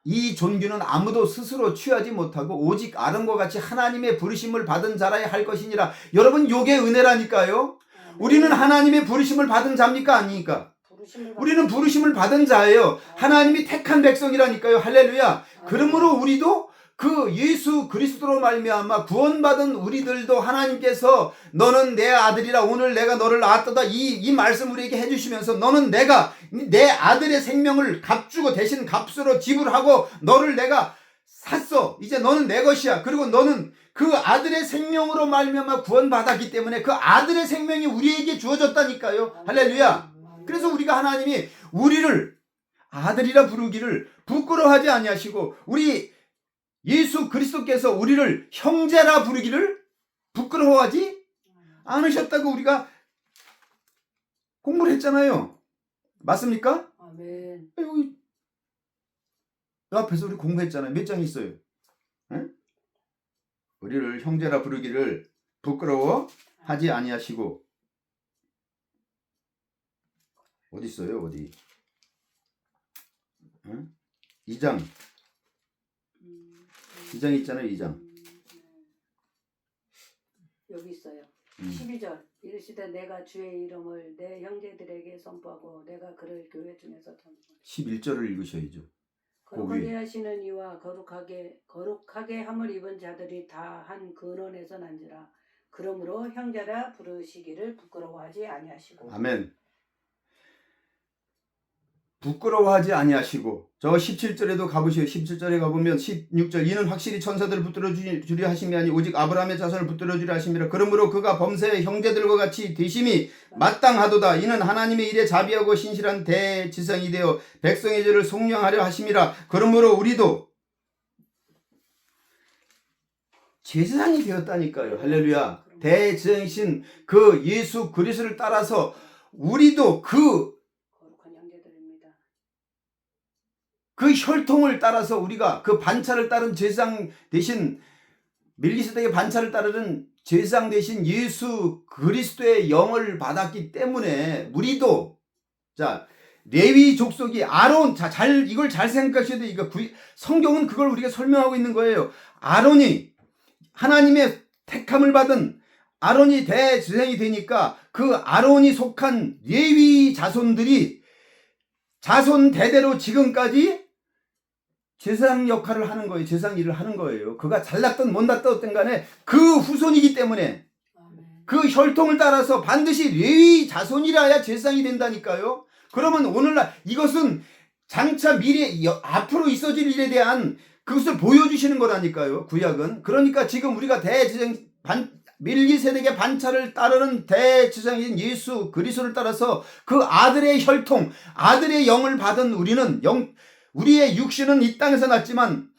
이 존귀는 아무도 스스로 취하지 못하고 오직 아론과 같이 하나님의 부르심을 받은 자라야 할 것이니라. 여러분 요게 은혜라니까요. 우리는 하나님의 부르심을 받은 자입니까 아닙니까? 우리는 부르심을 받은 자예요. 하나님이 택한 백성이라니까요. 할렐루야. 그러므로 우리도 그 예수 그리스도로 말미암아 구원받은 우리들도 하나님께서 너는 내 아들이라 오늘 내가 너를 낳았다 이 말씀 우리에게 해주시면서 너는 내가 내 아들의 생명을 값주고 대신 값으로 지불하고 너를 내가 샀어. 이제 너는 내 것이야. 그리고 너는 그 아들의 생명으로 말미암아 구원받았기 때문에 그 아들의 생명이 우리에게 주어졌다니까요. 할렐루야. 그래서 우리가 하나님이 우리를 아들이라 부르기를 부끄러워하지 아니하시고 우리 예수 그리스도께서 우리를 형제라 부르기를 부끄러워하지 않으셨다고 우리가 공부를 했잖아요. 맞습니까? 아멘. 여기 앞에서 우리 공부했잖아요. 몇 장 있어요? 에? 우리를 형제라 부르기를 부끄러워하지 아니하시고 어디 있어요? 어디? 2장 2장 있잖아요. 2장 여기 있어요. 12절 이르시되 내가 주의 이름을 내 형제들에게 선포하고 내가 그를 교회 중에서 전하고 11절을 읽으셔야죠. 거룩하게 하시는 이와 거룩하게 함을 입은 자들이 다 한 근원에서 난지라. 그러므로 형제라 부르시기를 부끄러워하지 아니하시고. 아멘. 부끄러워하지 아니하시고 저 17절에도 가보시오. 17절에 가보면 16절 이는 확실히 천사들을 붙들어 주려 하심이 아니 오직 아브라함의 자손을 붙들어 주려 하심이라. 그러므로 그가 범사의 형제들과 같이 되심이 마땅하도다. 이는 하나님의 일에 자비하고 신실한 대지성이 되어 백성의 죄를 속량하려 하심이라. 그러므로 우리도 제사장이 되었다니까요. 할렐루야. 대지성이신 그 예수 그리스도를 따라서 우리도 그 혈통을 따라서 우리가 그 반차를 따른 제사장 대신 멜기세덱의 반차를 따르는 제사장 대신 예수 그리스도의 영을 받았기 때문에 우리도 자 레위 족속이 아론 이걸 잘 생각하셔야 돼요. 이거 성경은 그걸 우리가 설명하고 있는 거예요. 아론이 하나님의 택함을 받은 아론이 대제사장이 되니까 그 아론이 속한 레위 자손들이 자손 대대로 지금까지 제사장 역할을 하는 거예요. 제사장 일을 하는 거예요. 그가 잘났든 못났든 간에 그 후손이기 때문에 그 혈통을 따라서 반드시 레위 자손이라야 제사장이 된다니까요. 그러면 오늘날 이것은 장차 미래 앞으로 있어질 일에 대한 그것을 보여주시는 거라니까요. 구약은. 그러니까 지금 우리가 대제사장 밀기세덱의 반차를 따르는 대제사장인 예수 그리스도를 따라서 그 아들의 혈통, 아들의 영을 받은 우리의 육신은 이 땅에서 났지만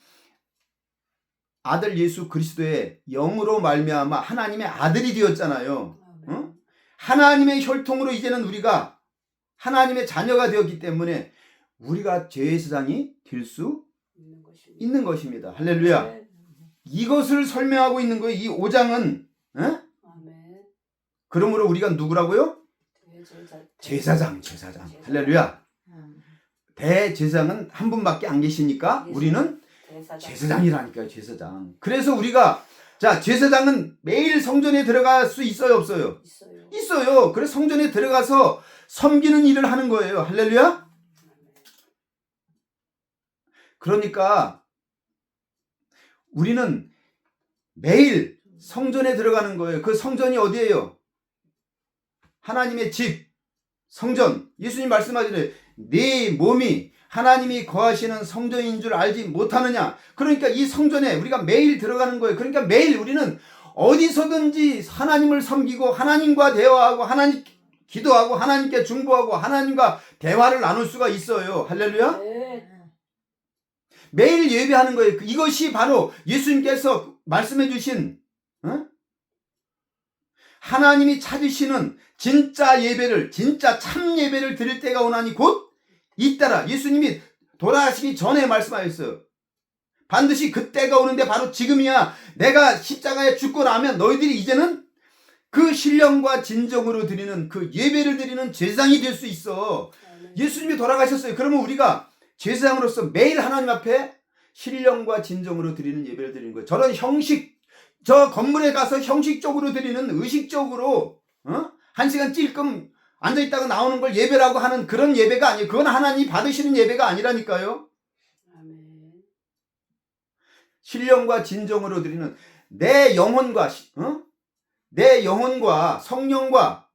아들 예수 그리스도의 영으로 말미암아 하나님의 아들이 되었잖아요. 어? 하나님의 혈통으로 이제는 우리가 하나님의 자녀가 되었기 때문에 우리가 제사장이 될 수 있는 것입니다. 할렐루야. 이것을 설명하고 있는 거예요. 이 5장은. 그러므로 우리가 누구라고요? 제사장. 할렐루야. 대제사장은 한 분밖에 안 계시니까 우리는 제사장이라니까요. 제사장. 그래서 우리가 제사장은 매일 성전에 들어갈 수 있어요, 없어요? 있어요. 그래서 성전에 들어가서 섬기는 일을 하는 거예요. 할렐루야. 그러니까 우리는 매일 성전에 들어가는 거예요. 그 성전이 어디예요? 하나님의 집, 성전. 예수님 말씀하시는 네 몸이 하나님이 거하시는 성전인 줄 알지 못하느냐. 그러니까 이 성전에 우리가 매일 들어가는 거예요. 그러니까 매일 우리는 어디서든지 하나님을 섬기고 하나님과 대화하고 하나님 기도하고 하나님께 중보하고 하나님과 대화를 나눌 수가 있어요. 할렐루야. 매일 예배하는 거예요. 이것이 바로 예수님께서 말씀해 주신 하나님이 찾으시는 진짜 예배를, 진짜 참 예배를 드릴 때가 오나니 곧 잇따라. 예수님이 돌아가시기 전에 말씀하셨어요. 반드시 그때가 오는데 바로 지금이야. 내가 십자가에 죽고 나면 너희들이 이제는 그 신령과 진정으로 드리는 그 예배를 드리는 제사장이 될 수 있어. 예수님이 돌아가셨어요. 그러면 우리가 제사장으로서 매일 하나님 앞에 신령과 진정으로 드리는 예배를 드리는 거예요. 저런 형식, 저 건물에 가서 형식적으로 드리는, 의식적으로 1시간 찔끔 앉아있다가 나오는 걸 예배라고 하는 그런 예배가 아니에요. 그건 하나님이 받으시는 예배가 아니라니까요. 신령과 진정으로 드리는 내 영혼과 성령과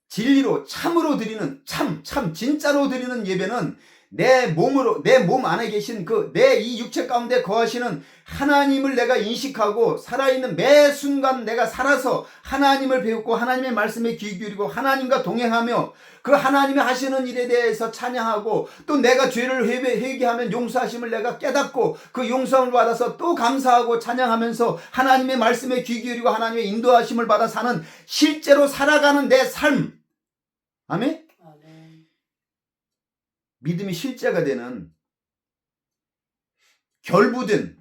진리로 참으로 드리는 참 진짜로 드리는 예배는 내 몸 안에 계신 내 이 육체 가운데 거하시는 하나님을 내가 인식하고 살아있는 매 순간 내가 살아서 하나님을 배우고 하나님의 말씀에 귀 기울이고 하나님과 동행하며 그 하나님이 하시는 일에 대해서 찬양하고 또 내가 죄를 회개하면 용서하심을 내가 깨닫고 그 용서를 받아서 또 감사하고 찬양하면서 하나님의 말씀에 귀 기울이고 하나님의 인도하심을 받아 사는 실제로 살아가는 내 삶. 아멘? 믿음이 실제가 되는 결부된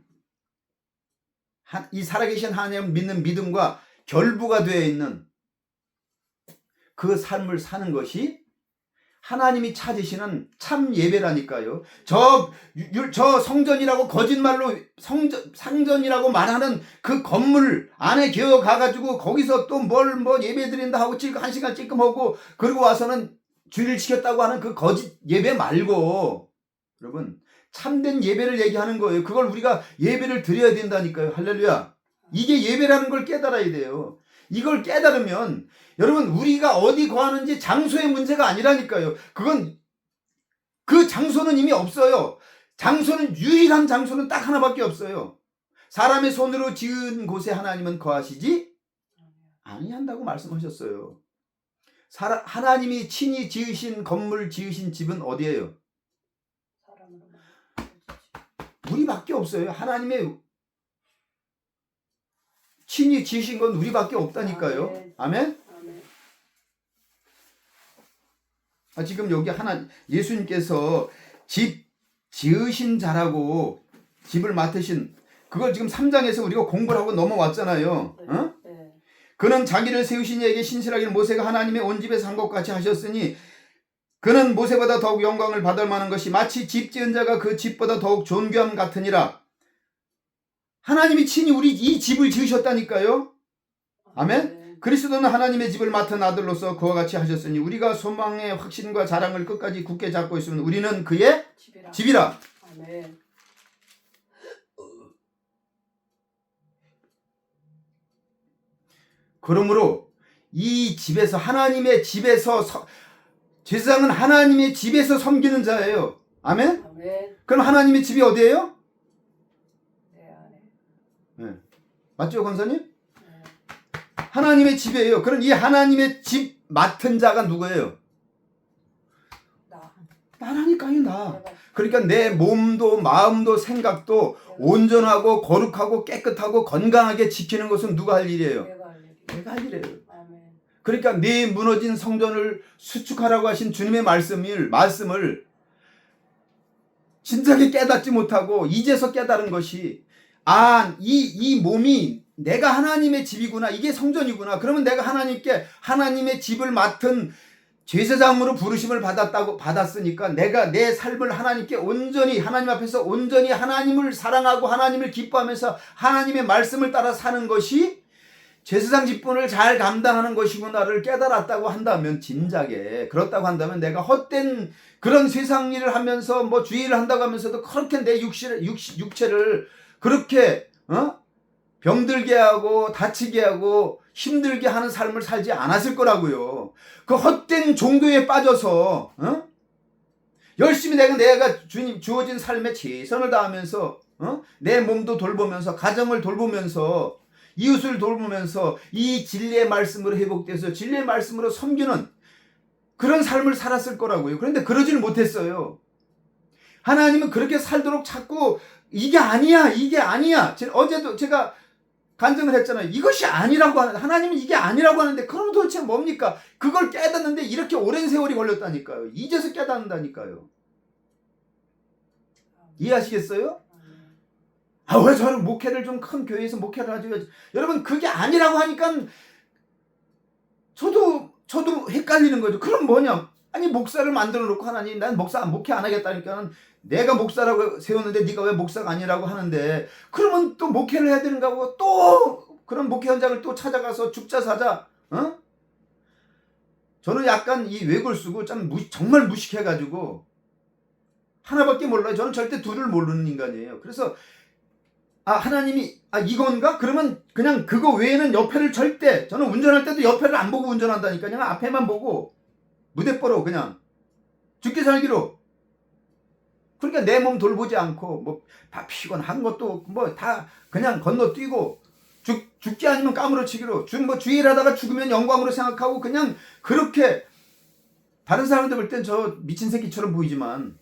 이 살아계신 하나님을 믿는 믿음과 결부가 되어 있는 그 삶을 사는 것이 하나님이 찾으시는 참 예배라니까요. 저 성전이라고 거짓말로 상전이라고 말하는 그 건물 안에 기어가가지고 거기서 또 뭐 예배 드린다 하고 1시간 찔끔하고 그러고 와서는 주일을 지켰다고 하는 그 거짓 예배 말고 여러분 참된 예배를 얘기하는 거예요. 그걸 우리가 예배를 드려야 된다니까요. 할렐루야. 이게 예배라는 걸 깨달아야 돼요. 이걸 깨달으면 여러분 우리가 어디 거하는지 장소의 문제가 아니라니까요. 그건 그 장소는 이미 없어요. 유일한 장소는 딱 하나밖에 없어요. 사람의 손으로 지은 곳에 하나님은 거하시지 아니한다고 말씀하셨어요. 하나님이 친히 지으신 건물, 지으신 집은 어디예요? 우리밖에 없어요. 하나님의 친히 지으신 건 우리밖에 없다니까요. 아멘? 지금 여기 예수님께서 집 지으신 자라고 집을 맡으신 그걸 지금 3장에서 우리가 공부를 하고 넘어왔잖아요. 그는 자기를 세우신 이에게 신실하게 모세가 하나님의 온 집에 산 것 같이 하셨으니 그는 모세보다 더욱 영광을 받을 만한 것이 마치 집 지은 자가 그 집보다 더욱 존귀함 같으니라. 하나님이 친히 우리 이 집을 지으셨다니까요. 아멘. 그리스도는 하나님의 집을 맡은 아들로서 그와 같이 하셨으니 우리가 소망의 확신과 자랑을 끝까지 굳게 잡고 있으면 우리는 그의 집이라. 아멘. 그러므로 이 집에서 하나님의 집에서 제사장은 하나님의 집에서 섬기는 자예요. 아멘? 아멘. 그럼 하나님의 집이 어디예요? 내 안에. 네. 맞죠, 권사님? 네. 하나님의 집이에요. 그럼 이 하나님의 집 맡은 자가 누구예요? 나. 나라니까요, 나. 내가 그러니까 내 몸도 마음도 생각도 온전하고 거룩하고 깨끗하고 건강하게 지키는 것은 누가 할 일이에요? 내가 할 일이. 내가 할 일이에요. 아멘. 그러니까 네 무너진 성전을 수축하라고 하신 주님의 말씀을 진작에 깨닫지 못하고 이제서 깨달은 것이 이 몸이 내가 하나님의 집이구나. 이게 성전이구나. 그러면 내가 하나님께 하나님의 집을 맡은 제사장으로 부르심을 받았으니까 내가 내 삶을 하나님께 온전히 하나님 앞에서 온전히 하나님을 사랑하고 하나님을 기뻐하면서 하나님의 말씀을 따라 사는 것이 제사장 직분을 잘 감당하는 것이구나를 깨달았다고 한다면 진작에 그렇다고 한다면 내가 헛된 그런 세상 일을 하면서 뭐 주의를 한다고 하면서도 그렇게 내 육체를 그렇게 병들게 하고 다치게 하고 힘들게 하는 삶을 살지 않았을 거라고요. 그 헛된 종교에 빠져서 열심히 내가 주님 주어진 삶에 최선을 다하면서 내 몸도 돌보면서 가정을 돌보면서 이웃을 돌보면서 이 진리의 말씀으로 회복돼서 진리의 말씀으로 섬기는 그런 삶을 살았을 거라고요. 그런데 그러지를 못했어요. 하나님은 그렇게 살도록 자꾸 이게 아니야. 어제도 제가 간증을 했잖아요. 이것이 아니라고 하는 하나님은 이게 아니라고 하는데 그럼 도대체 뭡니까? 그걸 깨닫는데 이렇게 오랜 세월이 걸렸다니까요. 이제서 깨닫는다니까요. 이해하시겠어요? 왜 저는 목회를 좀 큰 교회에서 목회를 하죠? 여러분 그게 아니라고 하니까 저도 헷갈리는 거죠. 그럼 뭐냐? 아니 목사를 만들어 놓고 하나님 난 목회 안 하겠다니까 내가 목사라고 세웠는데 네가 왜 목사가 아니라고 하는데 그러면 또 목회를 해야 되는가 하고 또 그런 목회 현장을 또 찾아가서 죽자 사자 저는 약간 이 외골 쓰고 정말 무식해가지고 하나밖에 몰라요. 저는 절대 둘을 모르는 인간이에요. 그래서 하나님이 이건가? 그러면 그냥 그거 외에는 옆에를 저는 운전할 때도 옆에를 안 보고 운전한다니까. 그냥 앞에만 보고 무대뽀로 그냥 죽기 살기로. 그러니까 내 몸 돌보지 않고 뭐 다 피곤한 것도 뭐 다 그냥 건너뛰고 죽기 아니면 까무러치기로 주의를 하다가 죽으면 영광으로 생각하고 그냥 그렇게 다른 사람들 볼 땐 저 미친 새끼처럼 보이지만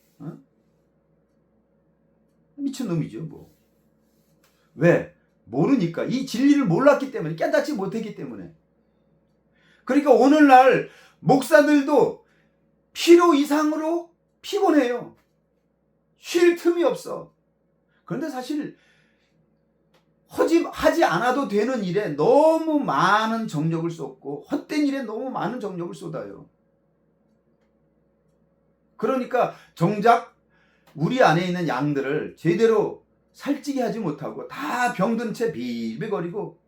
미친 놈이죠 뭐. 왜? 모르니까. 이 진리를 몰랐기 때문에 깨닫지 못했기 때문에. 그러니까 오늘날 목사들도 필요 이상으로 피곤해요. 쉴 틈이 없어. 그런데 사실 하지 않아도 되는 일에 너무 많은 정력을 쏟고 헛된 일에 너무 많은 정력을 쏟아요. 그러니까 정작 우리 안에 있는 양들을 제대로 살찌게 하지 못하고 다 병든 채 빌빌거리고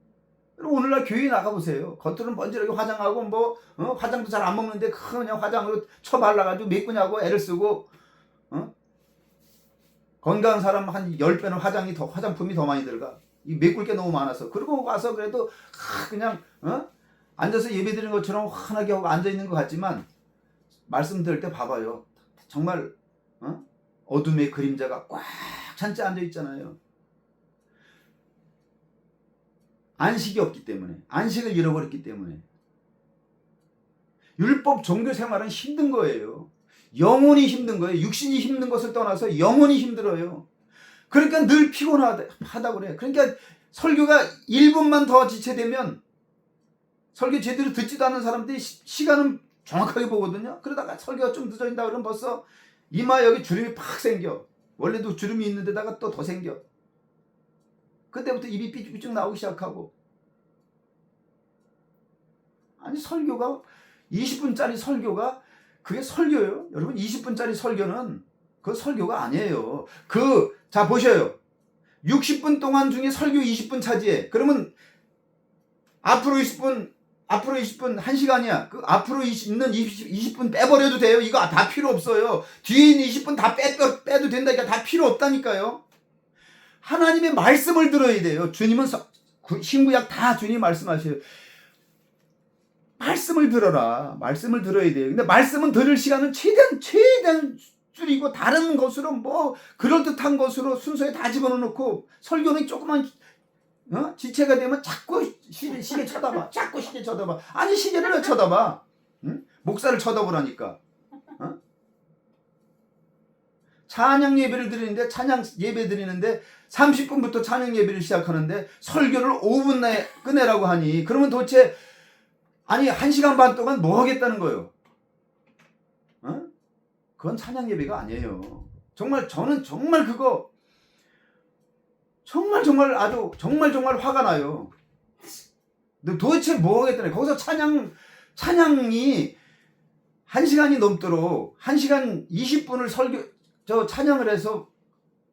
오늘날 교회 나가보세요. 겉으로는 번지르게 화장하고 화장도 잘 안 먹는데 그냥 화장으로 쳐발라가지고 메꾸냐고 애를 쓰고 건강한 사람 한 10배는 화장품이 더 많이 들어가. 이 메꿀 게 너무 많아서. 그리고 와서 그래도 그냥 앉아서 예배 드리는 것처럼 환하게 하고 앉아있는 것 같지만 말씀 들을 때 봐봐요. 정말 어둠의 그림자가 꽉 찬째 앉아있잖아요. 안식이 없기 때문에. 안식을 잃어버렸기 때문에. 율법 종교 생활은 힘든 거예요. 영혼이 힘든 거예요. 육신이 힘든 것을 떠나서 영혼이 힘들어요. 그러니까 늘 피곤하다 그래. 그러니까 설교가 1분만 더 지체되면 설교 제대로 듣지도 않는 사람들이 시간은 정확하게 보거든요. 그러다가 설교가 좀 늦어진다 그러면 벌써 이마 여기 주름이 팍 생겨. 원래도 주름이 있는 데다가 또 더 생겨. 그때부터 입이 삐죽삐죽 나오기 시작하고. 아니 설교가 20분짜리 설교가 그게 설교예요? 여러분 20분짜리 설교는 그 설교가 아니에요. 자 보셔요. 60분 동안 중에 설교 20분 차지해. 그러면 앞으로 20분 1시간이야. 그 앞으로 있는 20분 빼버려도 돼요. 이거 다 필요 없어요. 뒤에 있는 20분 다 빼도 된다니까. 다 필요 없다니까요. 하나님의 말씀을 들어야 돼요. 주님은 신구약 다 주님이 말씀하셔요. 말씀을 들어라. 말씀을 들어야 돼요. 근데 말씀은 들을 시간은 최대한 줄이고 다른 것으로 그럴듯한 것으로 순서에 다 집어넣고 설교는 조그만 지체가 되면 자꾸 시계 쳐다봐. 자꾸 시계 쳐다봐. 아니 시계를 왜 쳐다봐? 응? 목사를 쳐다보라니까. 찬양 예배를 드리는데 찬양 예배 드리는데 30분부터 찬양 예배를 시작하는데 설교를 5분 내에 끝내라고 하니 그러면 도대체 아니 1시간 반 동안 뭐 하겠다는 거예요? 그건 찬양 예배가 아니에요. 정말 저는 정말 그거 정말 아주 정말 화가 나요. 근데 도대체 뭐 하겠다는 거기서 찬양이 1시간이 넘도록 1시간 20분을 찬양을 해서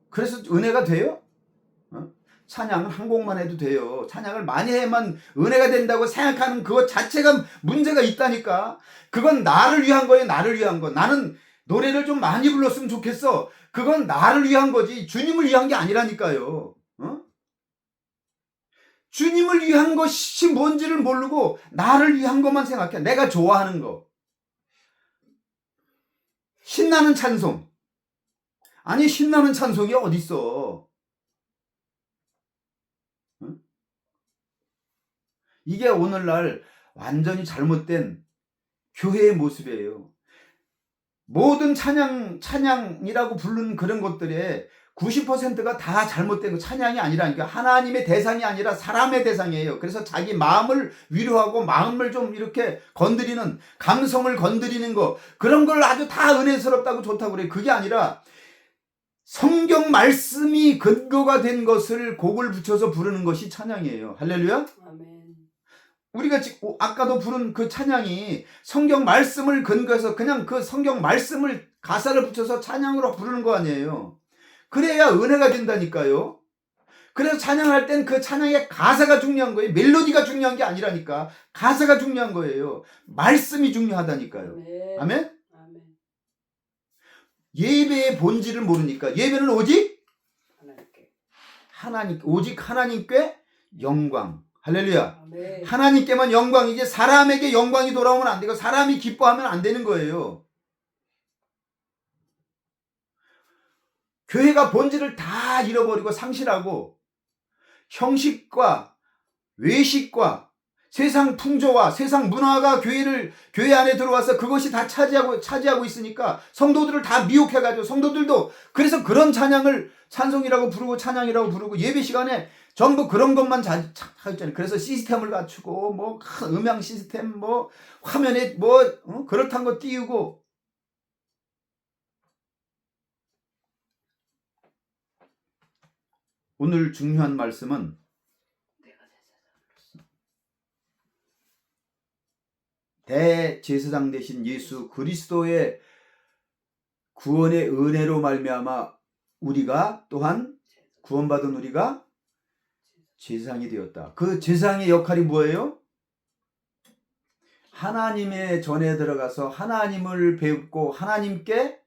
그래서 은혜가 돼요? 찬양은 한 곡만 해도 돼요. 찬양을 많이 해야만 은혜가 된다고 생각하는 그것 자체가 문제가 있다니까. 그건 나를 위한 거예요. 나를 위한 거. 나는 노래를 좀 많이 불렀으면 좋겠어. 그건 나를 위한 거지 주님을 위한 게 아니라니까요. 주님을 위한 것이 뭔지를 모르고 나를 위한 것만 생각해. 내가 좋아하는 거. 신나는 찬송. 아니 신나는 찬송이 어딨어. 이게 오늘날 완전히 잘못된 교회의 모습이에요. 모든 찬양이라고 부르는 그런 것들의 90%가 다 잘못된 거 찬양이 아니라니까. 하나님의 대상이 아니라 사람의 대상이에요. 그래서 자기 마음을 위로하고 마음을 좀 이렇게 건드리는 감성을 건드리는 거 그런 걸 아주 다 은혜스럽다고 좋다고 그래요. 그게 아니라 성경 말씀이 근거가 된 것을 곡을 붙여서 부르는 것이 찬양이에요. 할렐루야. 아멘. 우리가 지금 아까도 부른 그 찬양이 성경 말씀을 근거해서 그냥 그 성경 말씀을 가사를 붙여서 찬양으로 부르는 거 아니에요. 그래야 은혜가 된다니까요. 그래서 찬양할 땐 그 찬양의 가사가 중요한 거예요. 멜로디가 중요한 게 아니라니까. 가사가 중요한 거예요. 말씀이 중요하다니까요. 아멘. 아멘? 아멘. 예배의 본질을 모르니까 예배는 오직 하나님께. 오직 하나님께 영광. 할렐루야. 아멘. 하나님께만 영광이지 사람에게 영광이 돌아오면 안 되고 사람이 기뻐하면 안 되는 거예요. 교회가 본질을 다 잃어버리고 상실하고 형식과 외식과 세상 풍조와 세상 문화가 교회 안에 들어와서 그것이 다 차지하고 있으니까 성도들을 다 미혹해가지고 성도들도 그래서 그런 찬송이라고 부르고 찬양이라고 부르고 예배 시간에 전부 그런 것만 하잖아요. 그래서 시스템을 갖추고 뭐 음향 시스템 뭐 화면에 뭐 그렇다는 거 띄우고 오늘 중요한 말씀은 대제사장 되신 예수 그리스도의 구원의 은혜로 말미암아 우리가 또한 구원받은 우리가 제사장이 되었다. 그 제사장의 역할이 뭐예요? 하나님의 전에 들어가서 하나님을 배웁고 하나님께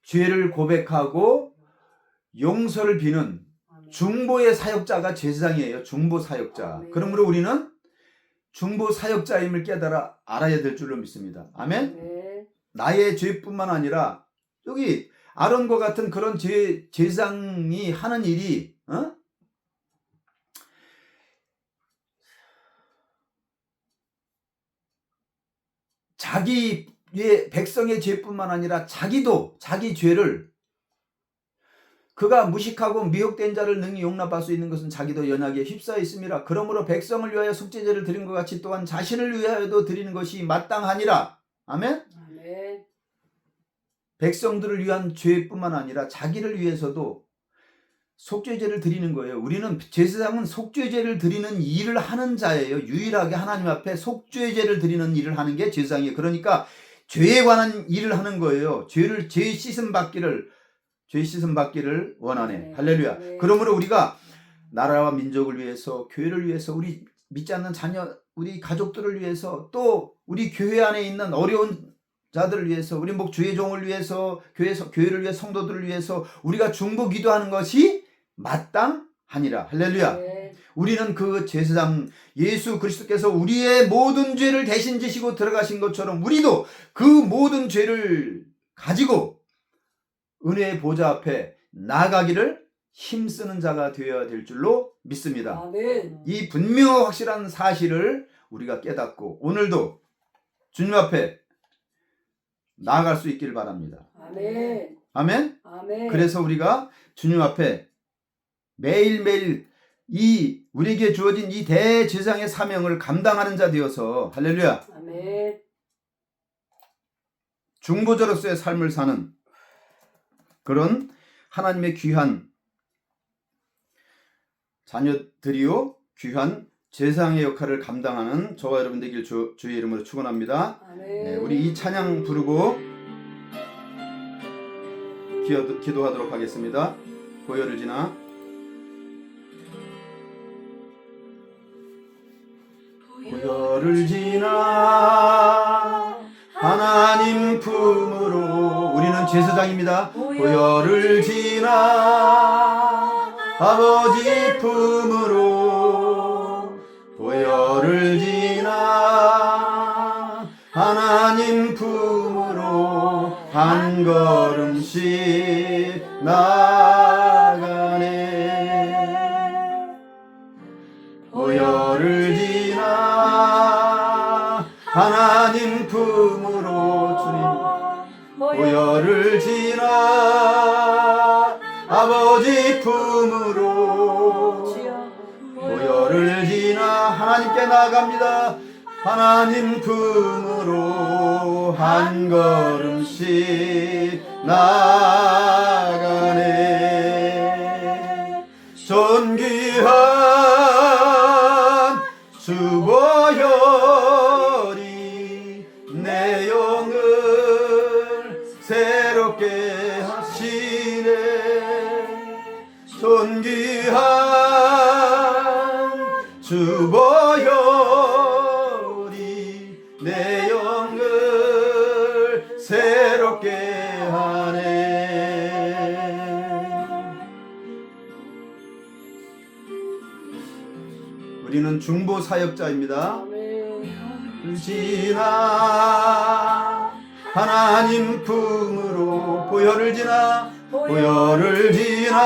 죄를 고백하고 용서를 비는 중보의 사역자가 제사장이에요. 중보 사역자. 아멘. 그러므로 우리는 중보 사역자임을 알아야 될 줄로 믿습니다. 아멘? 네. 나의 죄뿐만 아니라 여기 아론과 같은 그런 제사장이 하는 일이 자기의 백성의 죄뿐만 아니라 자기 죄를 그가 무식하고 미혹된 자를 능히 용납할 수 있는 것은 자기도 연약에 휩싸여 있음이라. 그러므로 백성을 위하여 속죄제를 드린 것 같이 또한 자신을 위하여도 드리는 것이 마땅하니라. 아멘? 아멘. 백성들을 위한 죄뿐만 아니라 자기를 위해서도 속죄제를 드리는 거예요. 우리는 제사장은 속죄제를 드리는 일을 하는 자예요. 유일하게 하나님 앞에 속죄제를 드리는 일을 하는 게 제사장이에요. 그러니까 죄에 관한 일을 하는 거예요. 죄 씻음 받기를 원하네. 네. 할렐루야. 네. 그러므로 우리가 나라와 민족을 위해서 교회를 위해서 우리 믿지 않는 자녀 우리 가족들을 위해서 또 우리 교회 안에 있는 어려운 자들을 위해서 우리 주의 종을 위해서 교회를 위해 성도들을 위해서 우리가 중보 기도하는 것이 마땅하니라. 할렐루야. 네. 우리는 그 제사장 예수 그리스도께서 우리의 모든 죄를 대신 지시고 들어가신 것처럼 우리도 그 모든 죄를 가지고 은혜의 보좌 앞에 나아가기를 힘쓰는 자가 되어야 될 줄로 믿습니다. 아멘. 이 분명하고 확실한 사실을 우리가 깨닫고 오늘도 주님 앞에 나아갈 수 있기를 바랍니다. 아멘. 아멘. 아멘. 그래서 우리가 주님 앞에 매일매일 이 우리에게 주어진 이 대제사장의 사명을 감당하는 자 되어서 할렐루야 아멘. 중보자로서의 삶을 사는 그런 하나님의 귀한 자녀들이요 귀한 제사장의 역할을 감당하는 저와 여러분 되길 주의 이름으로 축원합니다. 아멘. 네, 우리 이 찬양 부르고 기도하도록 하겠습니다. 고요를 지나 고요를 지나 하나님 품으로 우리는 제사장입니다. 고요를 지나 아버지 품으로 고요를 지나 하나님 품으로 한 걸음씩 나가네. 고요를 지나 하나님 품으로 주님 고요를 지나 아버지 품으로 고요를 지나 하나님께 나아갑니다. 하나님 품으로 한 걸음씩 나가네. 존귀한 주보혈이 내 영을 새롭게 하시네. 존귀한 주보혈이 내 영을 새롭게 하네. 우리는 중보 사역자입니다. 지나 하나님 품으로 보혈을 지나 보혈을 지나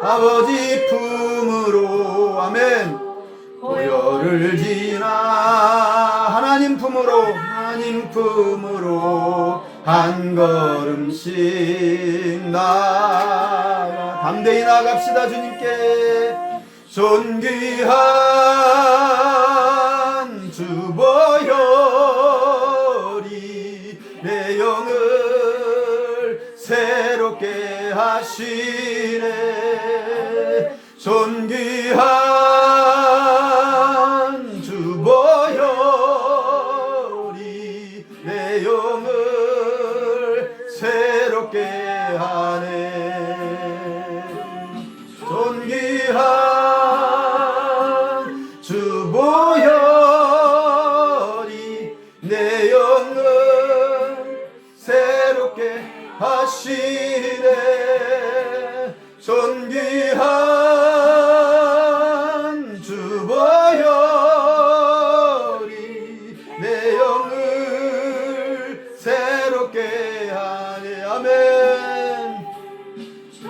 아버지 품으로 아멘. 보혈을 지나 하나님 품으로 한 걸음씩 나아가 담대히 나아갑시다. 주님께 존귀한 주보혈이 내 영을 새롭게 하시네. 존귀한 주보혈이 내 영을 새롭게 하네. 존귀한 주보혈이 내 영을 새롭게 하시네. 존귀한 주보혈이 내 영을 새롭게 하네. 아멘.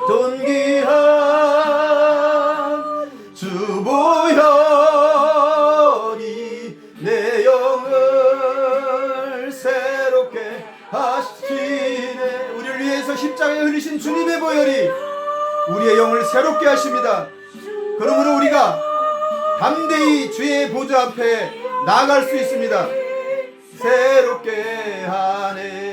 존귀한 주보혈이 내 영을 새롭게 하시네. 우리를 위해서 십자가에 흘리신 주님의 보혈이 우리의 영을 새롭게 하십니다. 그러므로 우리가 담대히 주의 보좌 앞에 나아갈 수 있습니다. 새롭게 하네.